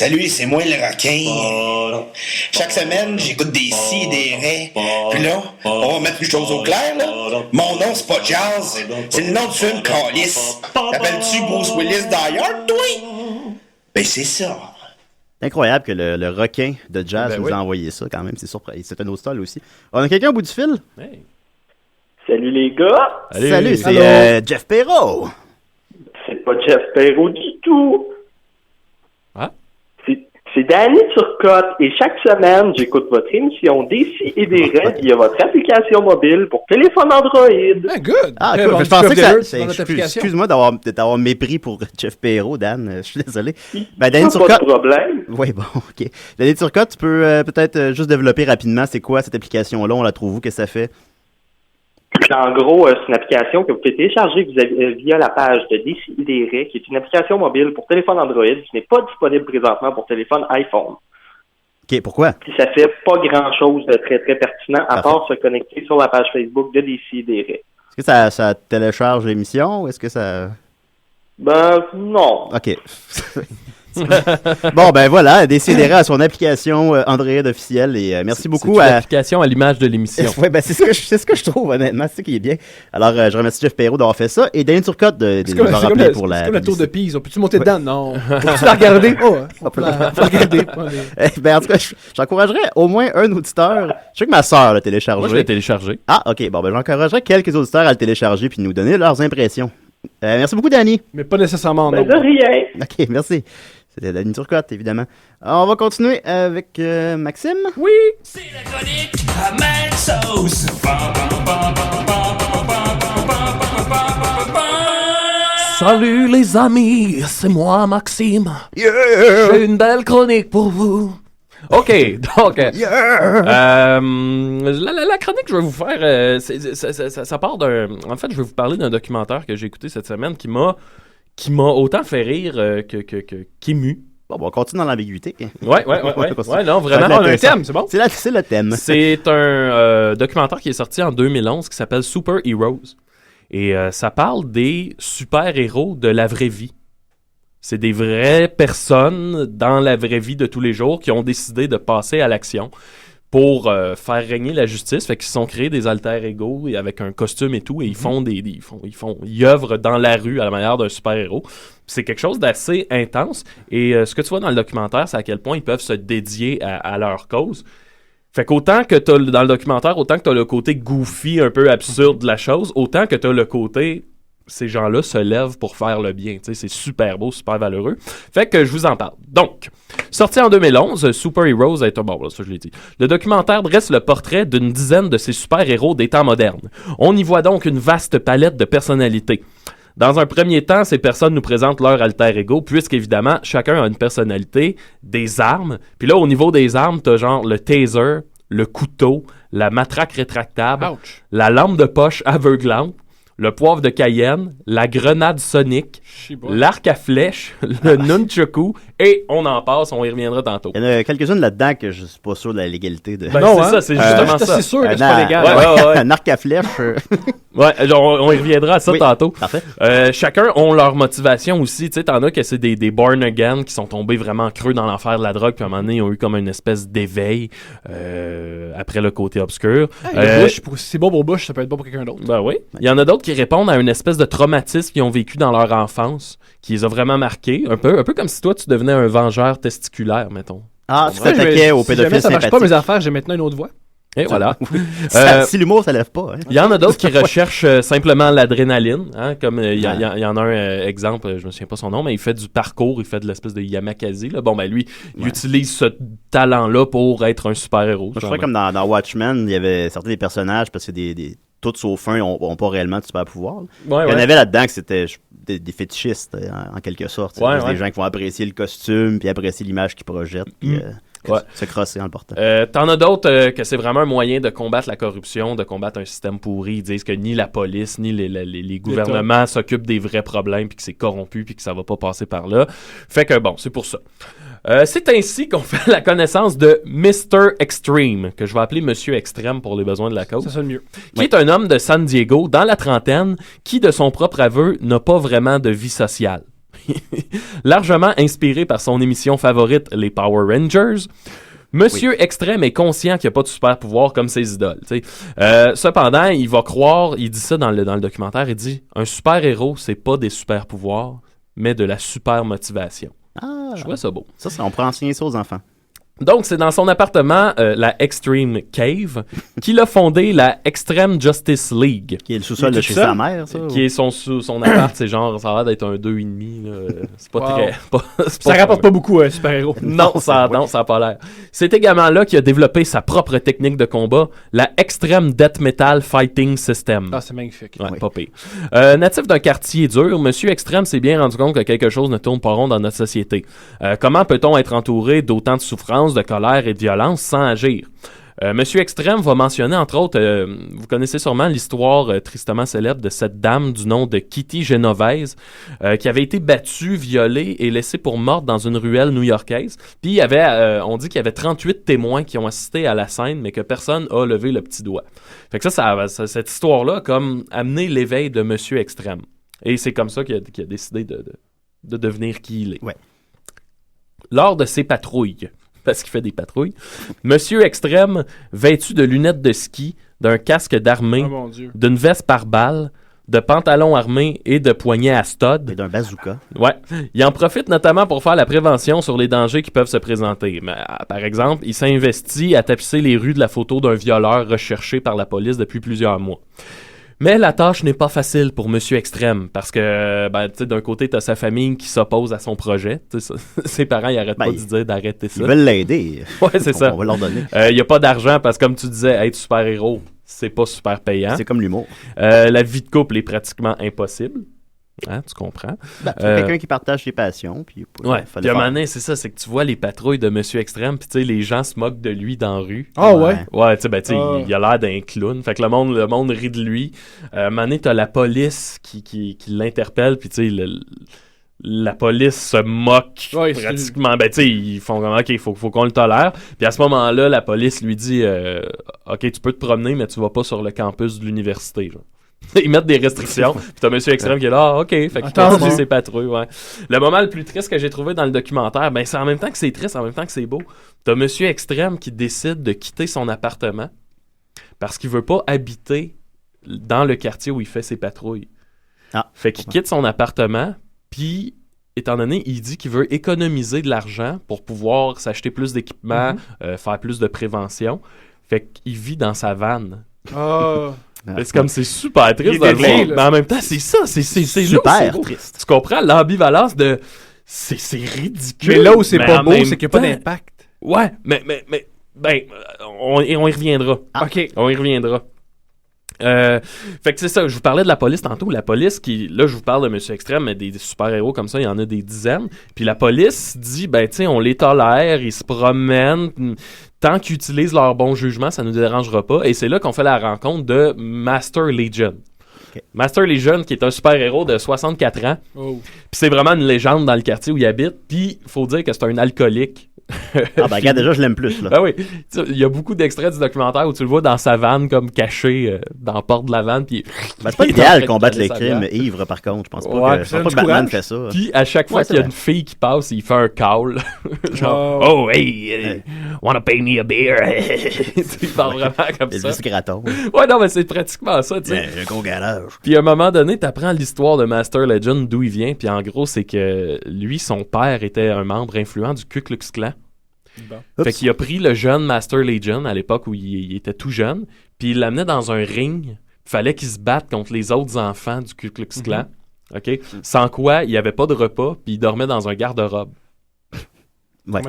Salut, c'est moi le requin. Chaque semaine, j'écoute des si et des ré. Puis là, on va mettre une chose au clair, là. Mon nom, c'est pas Jazz. C'est le nom du film Callis. T'appelles-tu Bruce Willis d'ailleurs, toi? Ben, c'est ça. C'est incroyable que le requin de Jazz nous a envoyé ça, quand même. C'est surprenant. C'est un autre style aussi. On a quelqu'un au bout du fil? Hey. Salut les gars! Salut, c'est Jeff Perrault! C'est pas Jeff Perrault du tout! Ah? C'est Danny Turcotte et chaque semaine, j'écoute votre émission Décis et des Rêves via votre application mobile pour téléphone Android. Ah, good! Ah, cool. Je pensais que excuse-moi d'avoir mépris pour Jeff Perrault, Dan. Je suis désolé. Ben, Danny Turcotte. Pas de problème. Oui, bon, OK. Danny Turcotte, tu peux peut-être juste développer rapidement c'est quoi cette application-là? On la trouve où? Qu'est-ce que ça fait? En gros, c'est une application que vous pouvez télécharger via la page de Décideret, qui est une application mobile pour téléphone Android qui n'est pas disponible présentement pour téléphone iPhone. OK, pourquoi? Puis ça fait pas grand-chose de très, très pertinent, à part se connecter sur la page Facebook de Décideret. Est-ce que ça télécharge l'émission ou est-ce que ça... Ben, non. OK. Bon, ben voilà, Décideret à son application Android officielle et merci beaucoup à l'application à l'image de l'émission. Oui, ben c'est ce que je trouve honnêtement, c'est ce qui est bien. Alors je remercie Jeff Perrault d'avoir fait ça et Danny Turcotte de nous avoir rappelé pour la... C'est comme la tour de Pise, on peut-tu monter dedans? Non. Faut-tu la regarder? On peut la regarder. Ben en tout cas, j'encouragerais au moins un auditeur. Je sais que ma sœur l'a téléchargé. Moi je l'ai téléchargé. Ah, ok, bon ben j'encouragerais quelques auditeurs à le télécharger puis nous donner leurs impressions. Merci beaucoup Danny. Mais pas nécessairement non. De rien. Ok, merci. C'était Danny Turcotte, évidemment. Alors, on va continuer avec Maxime. Oui! C'est la chronique à Mad Sauce. Salut les amis, c'est moi Maxime. Yeah! J'ai une belle chronique pour vous. OK, donc la chronique que je vais vous faire, ça part d'un... En fait, je vais vous parler d'un documentaire que j'ai écouté cette semaine qui m'a autant fait rire qu'ému. Bon, on continue dans l'ambiguïté. Ouais, non, vraiment. On a un thème, c'est bon? C'est le thème. C'est un documentaire qui est sorti en 2011 qui s'appelle Super Heroes. Et ça parle des super-héros de la vraie vie. C'est des vraies personnes dans la vraie vie de tous les jours qui ont décidé de passer à l'action pour faire régner la justice. Fait qu'ils se sont créés des alter-ego et avec un costume et tout, et ils œuvrent dans la rue à la manière d'un super-héros. C'est quelque chose d'assez intense. Et ce que tu vois dans le documentaire, c'est à quel point ils peuvent se dédier à leur cause. Fait qu'autant que t'as dans le documentaire, autant que t'as le côté goofy, un peu absurde de la chose, autant que t'as le côté... Ces gens-là se lèvent pour faire le bien. Tu sais, c'est super beau, super valeureux. Fait que je vous en parle. Donc, sorti en 2011, Super Heroes est un... Bon, ça je l'ai dit. Le documentaire dresse le portrait d'une dizaine de ces super-héros des temps modernes. On y voit donc une vaste palette de personnalités. Dans un premier temps, ces personnes nous présentent leur alter-ego, puisqu'évidemment, chacun a une personnalité, des armes. Puis là, au niveau des armes, t'as genre le taser, le couteau, la matraque rétractable, la lampe de poche aveuglante, le poivre de Cayenne, la grenade sonique, l'arc à flèche, le nunchaku, et on en passe, on y reviendra tantôt. Il y en a quelques-unes là-dedans que je suis pas sûr de la légalité de... Ben non, c'est ça, c'est justement ça. C'est sûr que c'est pas légal. Ouais. Un arc à flèche. Ouais, on y reviendra à ça tantôt. Parfait. Chacun ont leur motivation aussi. Tu sais, t'en as que c'est des born again qui sont tombés vraiment creux dans l'enfer de la drogue, puis à un moment donné, ils ont eu comme une espèce d'éveil après le côté obscur. Bush, c'est bon pour Bush, ça peut être bon pour quelqu'un d'autre. Ben oui. Il y en a d'autres qui répondent à une espèce de traumatisme qu'ils ont vécu dans leur enfance, qui les a vraiment marqués. Un peu comme si toi, tu devenais un vengeur testiculaire, mettons. Ah, tu t'attaquais aux pédophiles sympathiques. Ça marche pas mes affaires, j'ai maintenant une autre voix. Et voilà. Si l'humour, ça lève pas. Il y en a d'autres qui recherchent simplement l'adrénaline. Hein, comme il y en a un exemple, je me souviens pas son nom, mais il fait du parcours, il fait de l'espèce de Yamakasi. Là. Bon, ben lui, il utilise ce talent-là pour être un super-héros. Je crois comme dans Watchmen, il y avait certains des personnages, parce que tous sauf un n'ont pas réellement de super pouvoir. Il y en avait là-dedans que c'était des fétichistes, en quelque sorte. Des gens qui vont apprécier le costume, puis apprécier l'image qu'ils projettent. Puis, se crosser en le portant. T'en as d'autres que c'est vraiment un moyen de combattre la corruption, de combattre un système pourri. Ils disent que ni la police, ni les gouvernements s'occupent des vrais problèmes, puis que c'est corrompu, puis que ça va pas passer par là. Fait que bon, c'est pour ça. C'est ainsi qu'on fait la connaissance de Mr. Extreme, que je vais appeler Monsieur Extrême pour les besoins de la cause. Ça sonne mieux. Qui est un homme de San Diego, dans la trentaine, qui, de son propre aveu, n'a pas vraiment de vie sociale. Largement inspiré par son émission favorite, les Power Rangers, Monsieur Extrême est conscient qu'il n'y a pas de super pouvoir comme ses idoles. Cependant, il va croire, il dit ça dans le documentaire, il dit « Un super-héros, c'est pas des super pouvoirs, mais de la super motivation. » Je trouvais ça beau. Ça, on pourrait enseigner ça aux enfants. Donc, c'est dans son appartement, la Extreme Cave, qu'il a fondé la Extreme Justice League. Qui est le sous-sol de chez sa mère, ça? Qui est son appart, c'est genre, ça a l'air d'être un 2,5. C'est pas très... Ça rapporte pas beaucoup, super-héros. Non, ça a pas l'air. C'est également là qu'il a développé sa propre technique de combat, la Extreme Death Metal Fighting System. Ah, c'est magnifique. Ouais, pas pire. Natif d'un quartier dur, Monsieur Extrême s'est bien rendu compte que quelque chose ne tourne pas rond dans notre société. Comment peut-on être entouré d'autant de souffrance, de colère et de violence sans agir? Monsieur Extrême va mentionner, entre autres, vous connaissez sûrement l'histoire tristement célèbre de cette dame du nom de Kitty Genovese qui avait été battue, violée et laissée pour morte dans une ruelle new-yorkaise. Puis on dit qu'il y avait 38 témoins qui ont assisté à la scène, mais que personne a levé le petit doigt. Fait que cette histoire-là a comme amené l'éveil de Monsieur Extrême. Et c'est comme ça qu'il a décidé de devenir qui il est. Ouais. Lors de ses patrouilles, parce qu'il fait des patrouilles, Monsieur Extrême, vêtu de lunettes de ski, d'un casque d'armée, d'une veste par balle, de pantalons armés et de poignets à stud. Et d'un bazooka. Ouais. Il en profite notamment pour faire la prévention sur les dangers qui peuvent se présenter. Mais, par exemple, il s'investit à tapisser les rues de la photo d'un violeur recherché par la police depuis plusieurs mois. Mais la tâche n'est pas facile pour Monsieur Extrême, parce que, d'un côté, t'as sa famille qui s'oppose à son projet. Ses parents, ils arrêtent pas de dire d'arrêter ça. Ils veulent l'aider. Ouais, c'est ça. On va leur donner. Il n'y a pas d'argent, parce que comme tu disais, être super-héros, c'est pas super payant. C'est comme l'humour. La vie de couple est pratiquement impossible. Hein, tu comprends? Quelqu'un qui partage ses passions. Puis puis à un moment donné, c'est ça, c'est que tu vois les patrouilles de Monsieur Extrême, puis tu sais, les gens se moquent de lui dans la rue. Ah ouais? Ouais, tu sais, il a l'air d'un clown. Fait que le monde rit de lui. À un moment donné, t'as la police qui l'interpelle, puis tu sais, la police se moque pratiquement. Tu sais, ils font comme, OK, faut qu'on le tolère. Puis à ce moment-là, la police lui dit, OK, tu peux te promener, mais tu vas pas sur le campus de l'université, genre. Ils mettent des restrictions. Puis t'as Monsieur Extrême qui est là, OK. Fait qu'il continue ses patrouilles, ouais. Le moment le plus triste que j'ai trouvé dans le documentaire, c'est en même temps que c'est triste, en même temps que c'est beau. T'as Monsieur Extrême qui décide de quitter son appartement parce qu'il veut pas habiter dans le quartier où il fait ses patrouilles. Fait qu'il quitte son appartement, puis étant donné, il dit qu'il veut économiser de l'argent pour pouvoir s'acheter plus d'équipements, faire plus de prévention. Fait qu'il vit dans sa vanne. C'est comme, c'est super triste de le voir. Mais en même temps, c'est ça, c'est super triste. Tu comprends l'ambivalence de c'est ridicule. Mais là où c'est pas beau, c'est qu'il n'y a pas d'impact. Ouais, mais on y reviendra. OK. On y reviendra. Fait que c'est ça, je vous parlais de la police tantôt. La police là je vous parle de Monsieur Extrême, mais des super-héros comme ça, il y en a des dizaines. Puis la police dit, tu sais, on les tolère, ils se promènent. Tant qu'ils utilisent leur bon jugement, ça ne nous dérangera pas. Et c'est là qu'on fait la rencontre de Master Legion. Okay. Master Legion, qui est un super-héros de 64 ans. Puis c'est vraiment une légende dans le quartier où il habite. Puis il faut dire que c'est un alcoolique. Regarde, déjà, je l'aime plus, là. Ben oui. Il y a beaucoup d'extraits du documentaire où tu le vois dans sa vanne, comme caché dans la porte de la vanne. Puis c'est pas idéal combattre les crimes ivres, par contre. Je pense pas que Batman fait ça. Puis à chaque fois qu'il y a une fille qui passe, il fait un call. Genre, oh, hey, wanna pay me a beer? Il parle vraiment comme ça. C'est gratos. Ouais, non, mais c'est pratiquement ça, tu sais. Un gros garage. Puis à un moment donné, t'apprends l'histoire de Master Legend, d'où il vient. Puis en gros, c'est que lui, son père était un membre influent du Ku Klux Klan. Bon. Fait qu'il a pris le jeune Master Legion à l'époque où il était tout jeune, puis il l'amenait dans un ring. Fallait qu'il se batte contre les autres enfants du Ku Klux Klan. OK? Sans quoi, il n'y avait pas de repas, puis il dormait dans un garde-robe. Ouais.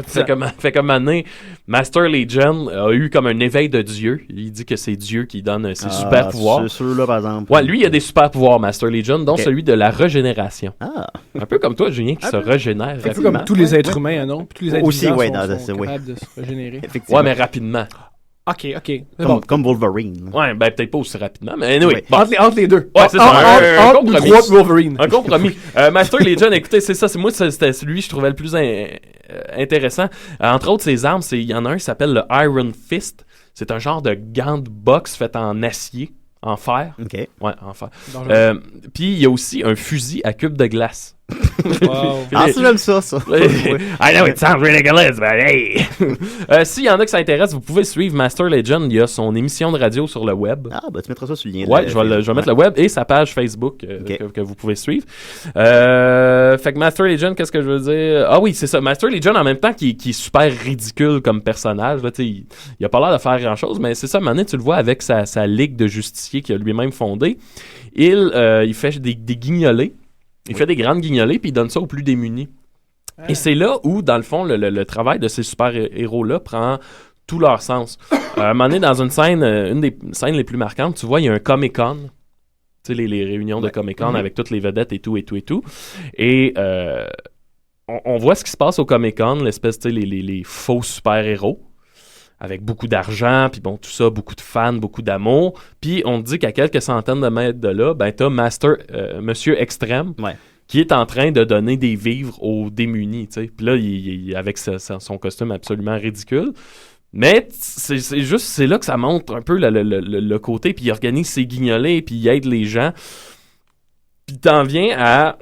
Fait comme année, Master Legion a eu comme un éveil de Dieu. Il dit que c'est Dieu qui donne ses super pouvoirs. C'est sûr, là, par exemple. Ouais, lui, il a des super pouvoirs, Master Legion, dont celui de la régénération. Un peu comme toi, Julien, qui se régénère. Un peu comme tous les êtres humains, non? Puis tous les êtres aussi, sont capables de se régénérer. Ouais, mais rapidement. OK. Comme Wolverine. Ouais, peut-être pas aussi rapidement, mais anyway. Bon. Entre les deux. Ouais, c'est ça. Un compromis. Wolverine. Un compromis. Master Legion, écoutez, c'est ça. C'était celui que je trouvais le plus intéressant. Entre autres, ses armes, il y en a un qui s'appelle le Iron Fist. C'est un genre de gant de boxe fait en acier, en fer. OK. Ouais, en fer. Puis il y a aussi un fusil à cube de glace. Wow. Ah, ça, j'aime ça. I know it sounds ridiculous, but hey! S'il y en a qui s'intéressent, vous pouvez suivre Master Legend. Il y a son émission de radio sur le web. Ah, ben tu mettras ça sur le lien. Ouais, je vais mettre le web et sa page Facebook que vous pouvez suivre. Fait que Master Legend, qu'est-ce que je veux dire? Ah oui, c'est ça. Master Legend, en même temps, qui est super ridicule comme personnage. Là, il a pas l'air de faire grand-chose, mais c'est ça, maintenant, tu le vois avec sa ligue de justiciers qu'il a lui-même fondée. Il fait des guignolés. Il fait des grandes guignolées, puis il donne ça aux plus démunis. Et c'est là où, dans le fond, le travail de ces super-héros-là prend tout leur sens. À un moment donné, dans une scène, une des scènes les plus marquantes, tu vois, il y a un Comic-Con. Tu sais, les réunions de Comic-Con avec toutes les vedettes et tout. Et on voit ce qui se passe au Comic-Con, l'espèce, tu sais, les faux super-héros. Avec beaucoup d'argent, puis bon, tout ça, beaucoup de fans, beaucoup d'amour. Puis on te dit qu'à quelques centaines de mètres de là, ben t'as Monsieur Extrême, qui est en train de donner des vivres aux démunis, tu sais. Puis là, il avec son costume absolument ridicule. Mais c'est là que ça montre un peu le côté, puis il organise ses guignolés, puis il aide les gens. Puis t'en viens à...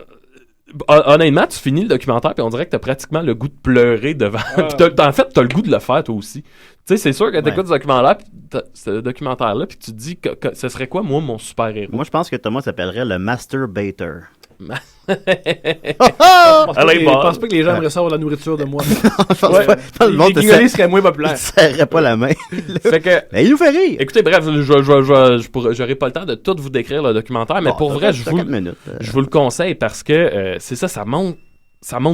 Honnêtement, tu finis le documentaire puis on dirait que t'as pratiquement le goût de pleurer devant. Puis en fait, t'as le goût de le faire toi aussi. Tu sais, c'est sûr que t'écoutes ce documentaire-là puis tu te dis que ce serait quoi, moi, mon super-héros? Moi, je pense que Thomas s'appellerait le Masturbator. Je pense pas que les gens aimeraient savoir la nourriture de moi. Les guignolés seraient moins populaires. Ils serraient pas la main. Fait que, mais il nous fait rire. Écoutez, bref, j'aurai pas le temps de tout vous décrire le documentaire, mais pour vrai, je vous le conseille parce que c'est ça, ça montre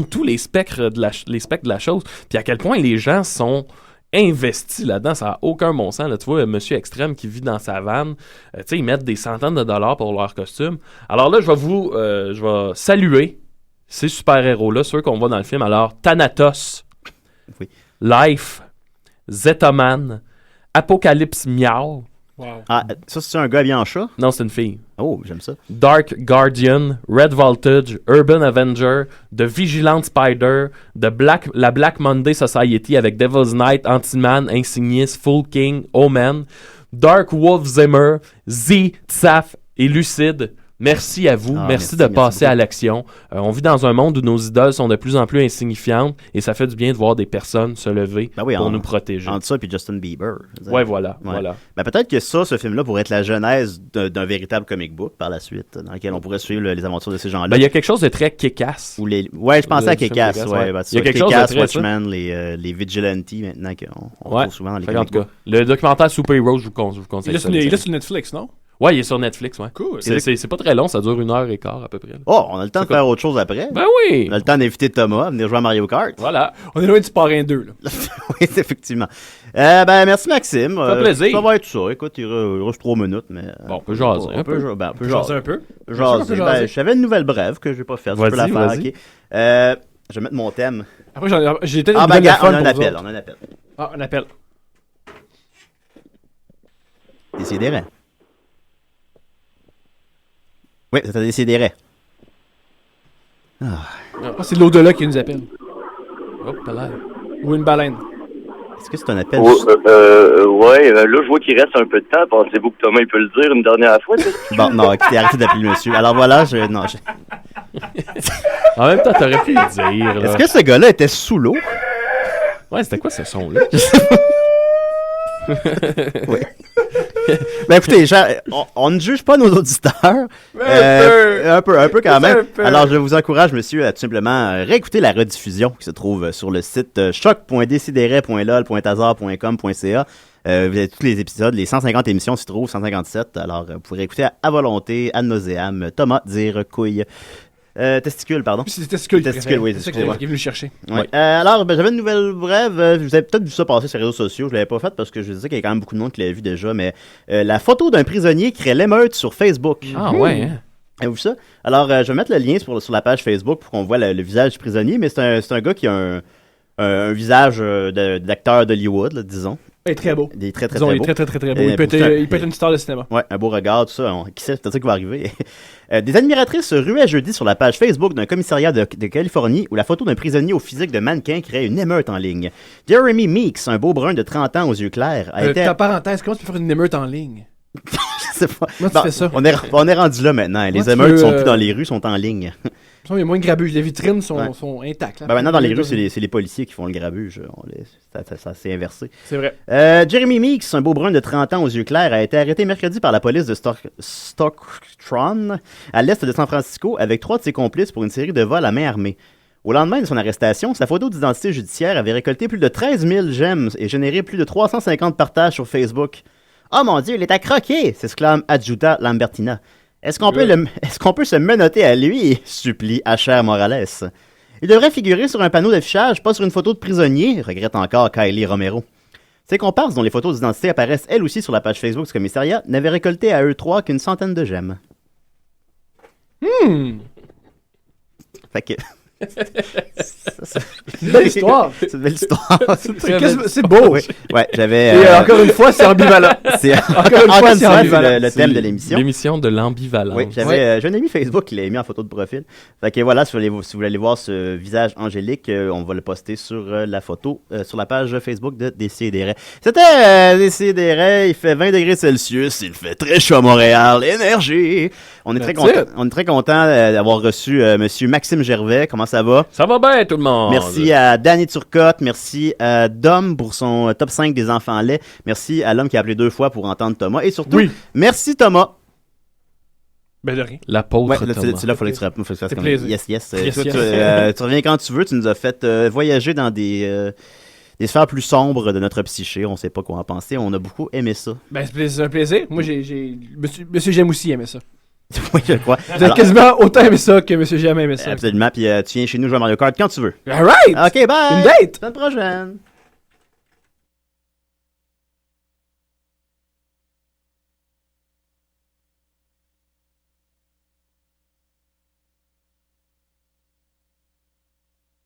tous les spectres de la chose. Puis à quel point les gens sont investis là-dedans, ça n'a aucun bon sens. Là, tu vois, Monsieur Extrême qui vit dans sa vanne, ils mettent des centaines de dollars pour leur costume. Alors là, je vais saluer ces super-héros-là, ceux qu'on voit dans le film. Alors, Thanatos, Life, Zetaman, Apocalypse Miao. Wow. Ah, ça, c'est un gars habillé en chat? Non, c'est une fille. Oh, j'aime ça. Dark Guardian, Red Voltage, Urban Avenger, The Vigilant Spider, la Black Monday Society avec Devil's Night, Anti-Man, Insignis, Full King, Omen, Dark Wolf Zimmer, Z, Tsaf et Lucide. Merci à vous. Merci de passer à l'action. On vit dans un monde où nos idoles sont de plus en plus insignifiantes et ça fait du bien de voir des personnes se lever pour nous protéger. Entre ça et Justin Bieber. Ouais, voilà. Ben, peut-être que ce film-là pourrait être la genèse d'un véritable comic book par la suite, dans lequel on pourrait suivre les aventures de ces gens-là. Ben, il y a quelque chose de très Kick-Ass. Ouais, je pensais à Kick-Ass. Ouais. Ben, il y a quelque chose de très Watchmen, les Vigilantes maintenant qu'on trouve souvent dans les comic books. Le documentaire Super Heroes, je vous conseille ça. Il est sur Netflix, non? Ouais, il est sur Netflix, ouais. Cool. C'est pas très long, ça dure 1h15 à peu près. Là. Oh, on a le temps de faire autre chose après. Ben oui! On a le temps d'inviter Thomas à venir jouer à Mario Kart. Voilà. On est loin du Parrain 2, là. Oui, effectivement. Ben, merci Maxime. Ça fait plaisir. Ça va être ça. Écoute, il reste 3 minutes, mais... Bon, on peut jaser un peu. On peut jaser un peu. Ben, j'avais une nouvelle brève que j'ai pas faite. Je peux la faire, ok. Je vais mettre mon thème. Après, j'ai peut-être une nouvelle de fun on a un appel. Ah, un appel. Décidérez. Oui, ça t'a décidéré. C'est l'au-delà qui nous appelle. Hop là. Ou une baleine. Est-ce que c'est un appel? Ouais, là, je vois qu'il reste un peu de temps. Pensez-vous que Thomas, il peut le dire une dernière fois? Bon, non, écoutez, arrêtez d'appeler le monsieur. Alors voilà, En même temps, t'aurais pu le dire, là. Est-ce que ce gars-là était sous l'eau? Ouais, c'était quoi ce son-là? Oui. Ben écoutez, on ne juge pas nos auditeurs. Un peu quand même. Alors je vous encourage, monsieur, à tout simplement réécouter la rediffusion qui se trouve sur le site choc.decideret.lol.hasard.com.ca. Vous avez tous les épisodes, les 150 émissions s'y trouvent, 157. Alors vous pourrez écouter à volonté, ad nauseam, Thomas dire couille. Testicule, pardon. C'est testicule. Oui, c'est ça qui est venu le chercher. Ouais. Alors, j'avais une nouvelle brève. Vous avez peut-être vu ça passer sur les réseaux sociaux. Je l'avais pas faite parce que je disais qu'il y a quand même beaucoup de monde qui l'avait vu déjà. Mais la photo d'un prisonnier crée l'émeute sur Facebook. Ah ouais. Hein? Avez-vous vu ça? Alors, je vais mettre le lien sur la page Facebook pour qu'on voit le visage du prisonnier. Mais c'est un gars qui a un visage d'acteur d'Hollywood, là, disons. Il est très beau. Il est très beau. Il peut être une star de cinéma. Ouais, un beau regard, tout ça. Qui sait, peut-être ça qui va arriver. Des admiratrices se ruaient jeudi sur la page Facebook d'un commissariat de Californie où la photo d'un prisonnier au physique de mannequin créait une émeute en ligne. Jeremy Meeks, un beau brun de 30 ans aux yeux clairs, a été... Ta parenthèse, comment tu peux faire une émeute en ligne? Je sais pas. Comment tu fais ça? On est rendu là maintenant. Les émeutes sont plus dans les rues, sont en ligne. Il y a moins de grabuge. Les vitrines sont intactes. Ben maintenant, dans les rues, c'est les policiers qui font le grabuge. Ça s'est inversé. C'est vrai. Jeremy Meeks, un beau brun de 30 ans aux yeux clairs, a été arrêté mercredi par la police de Stocktron, à l'est de San Francisco, avec 3 de ses complices pour une série de vols à main armée. Au lendemain de son arrestation, sa photo d'identité judiciaire avait récolté plus de 13 000 j'aime et généré plus de 350 partages sur Facebook. « Oh mon Dieu, il est à croquer !» s'exclame Adjuta Lambertina. Est-ce qu'on peut se menotter à lui? Supplie Asher Morales. Il devrait figurer sur un panneau d'affichage, pas sur une photo de prisonnier, regrette encore Kylie Romero. Ses comparses, dont les photos d'identité apparaissent elles aussi sur la page Facebook du commissariat, n'avaient récolté à eux 3 qu'une centaine de j'aime. Fait que... C'est une belle histoire. C'est une belle histoire. C'est beau. Ouais, j'avais. Et encore une fois, c'est ambivalent. Encore une fois, c'est ambivalent. Le thème de l'émission. L'émission de l'ambivalence. Oui, j'ai un ami Facebook qui l'a mis en photo de profil. Fait que voilà, si vous voulez aller voir ce visage angélique, on va le poster sur la photo, sur la page Facebook de Décideret. C'était Décideret, il fait 20 degrés Celsius, il fait très chaud à Montréal, énergie. On est très content d'avoir reçu monsieur Maxime Gervais. Comment ça va? Ça va bien, tout le monde. Merci à Danny Turcotte. Merci à Dom pour son top 5 des enfants laits. Merci à l'homme qui a appelé 2 fois pour entendre Thomas. Et surtout, merci Thomas. Ben de rien. L'apôtre Thomas. C'est là, il fallait que tu fasses comme yes. Yes. Tu reviens quand tu veux. Tu nous as fait voyager dans des sphères plus sombres de notre psyché. On sait pas quoi en penser. On a beaucoup aimé ça. Ben c'est un plaisir. Moi, Monsieur J'aime aussi aimé ça. Oui, je crois. Vous avez quasiment autant aimé ça que Monsieur J'aime aimé ça. Absolument. Puis tu viens chez nous jouer à Mario Kart quand tu veux. All right. OK, bye. Une date. À la prochaine.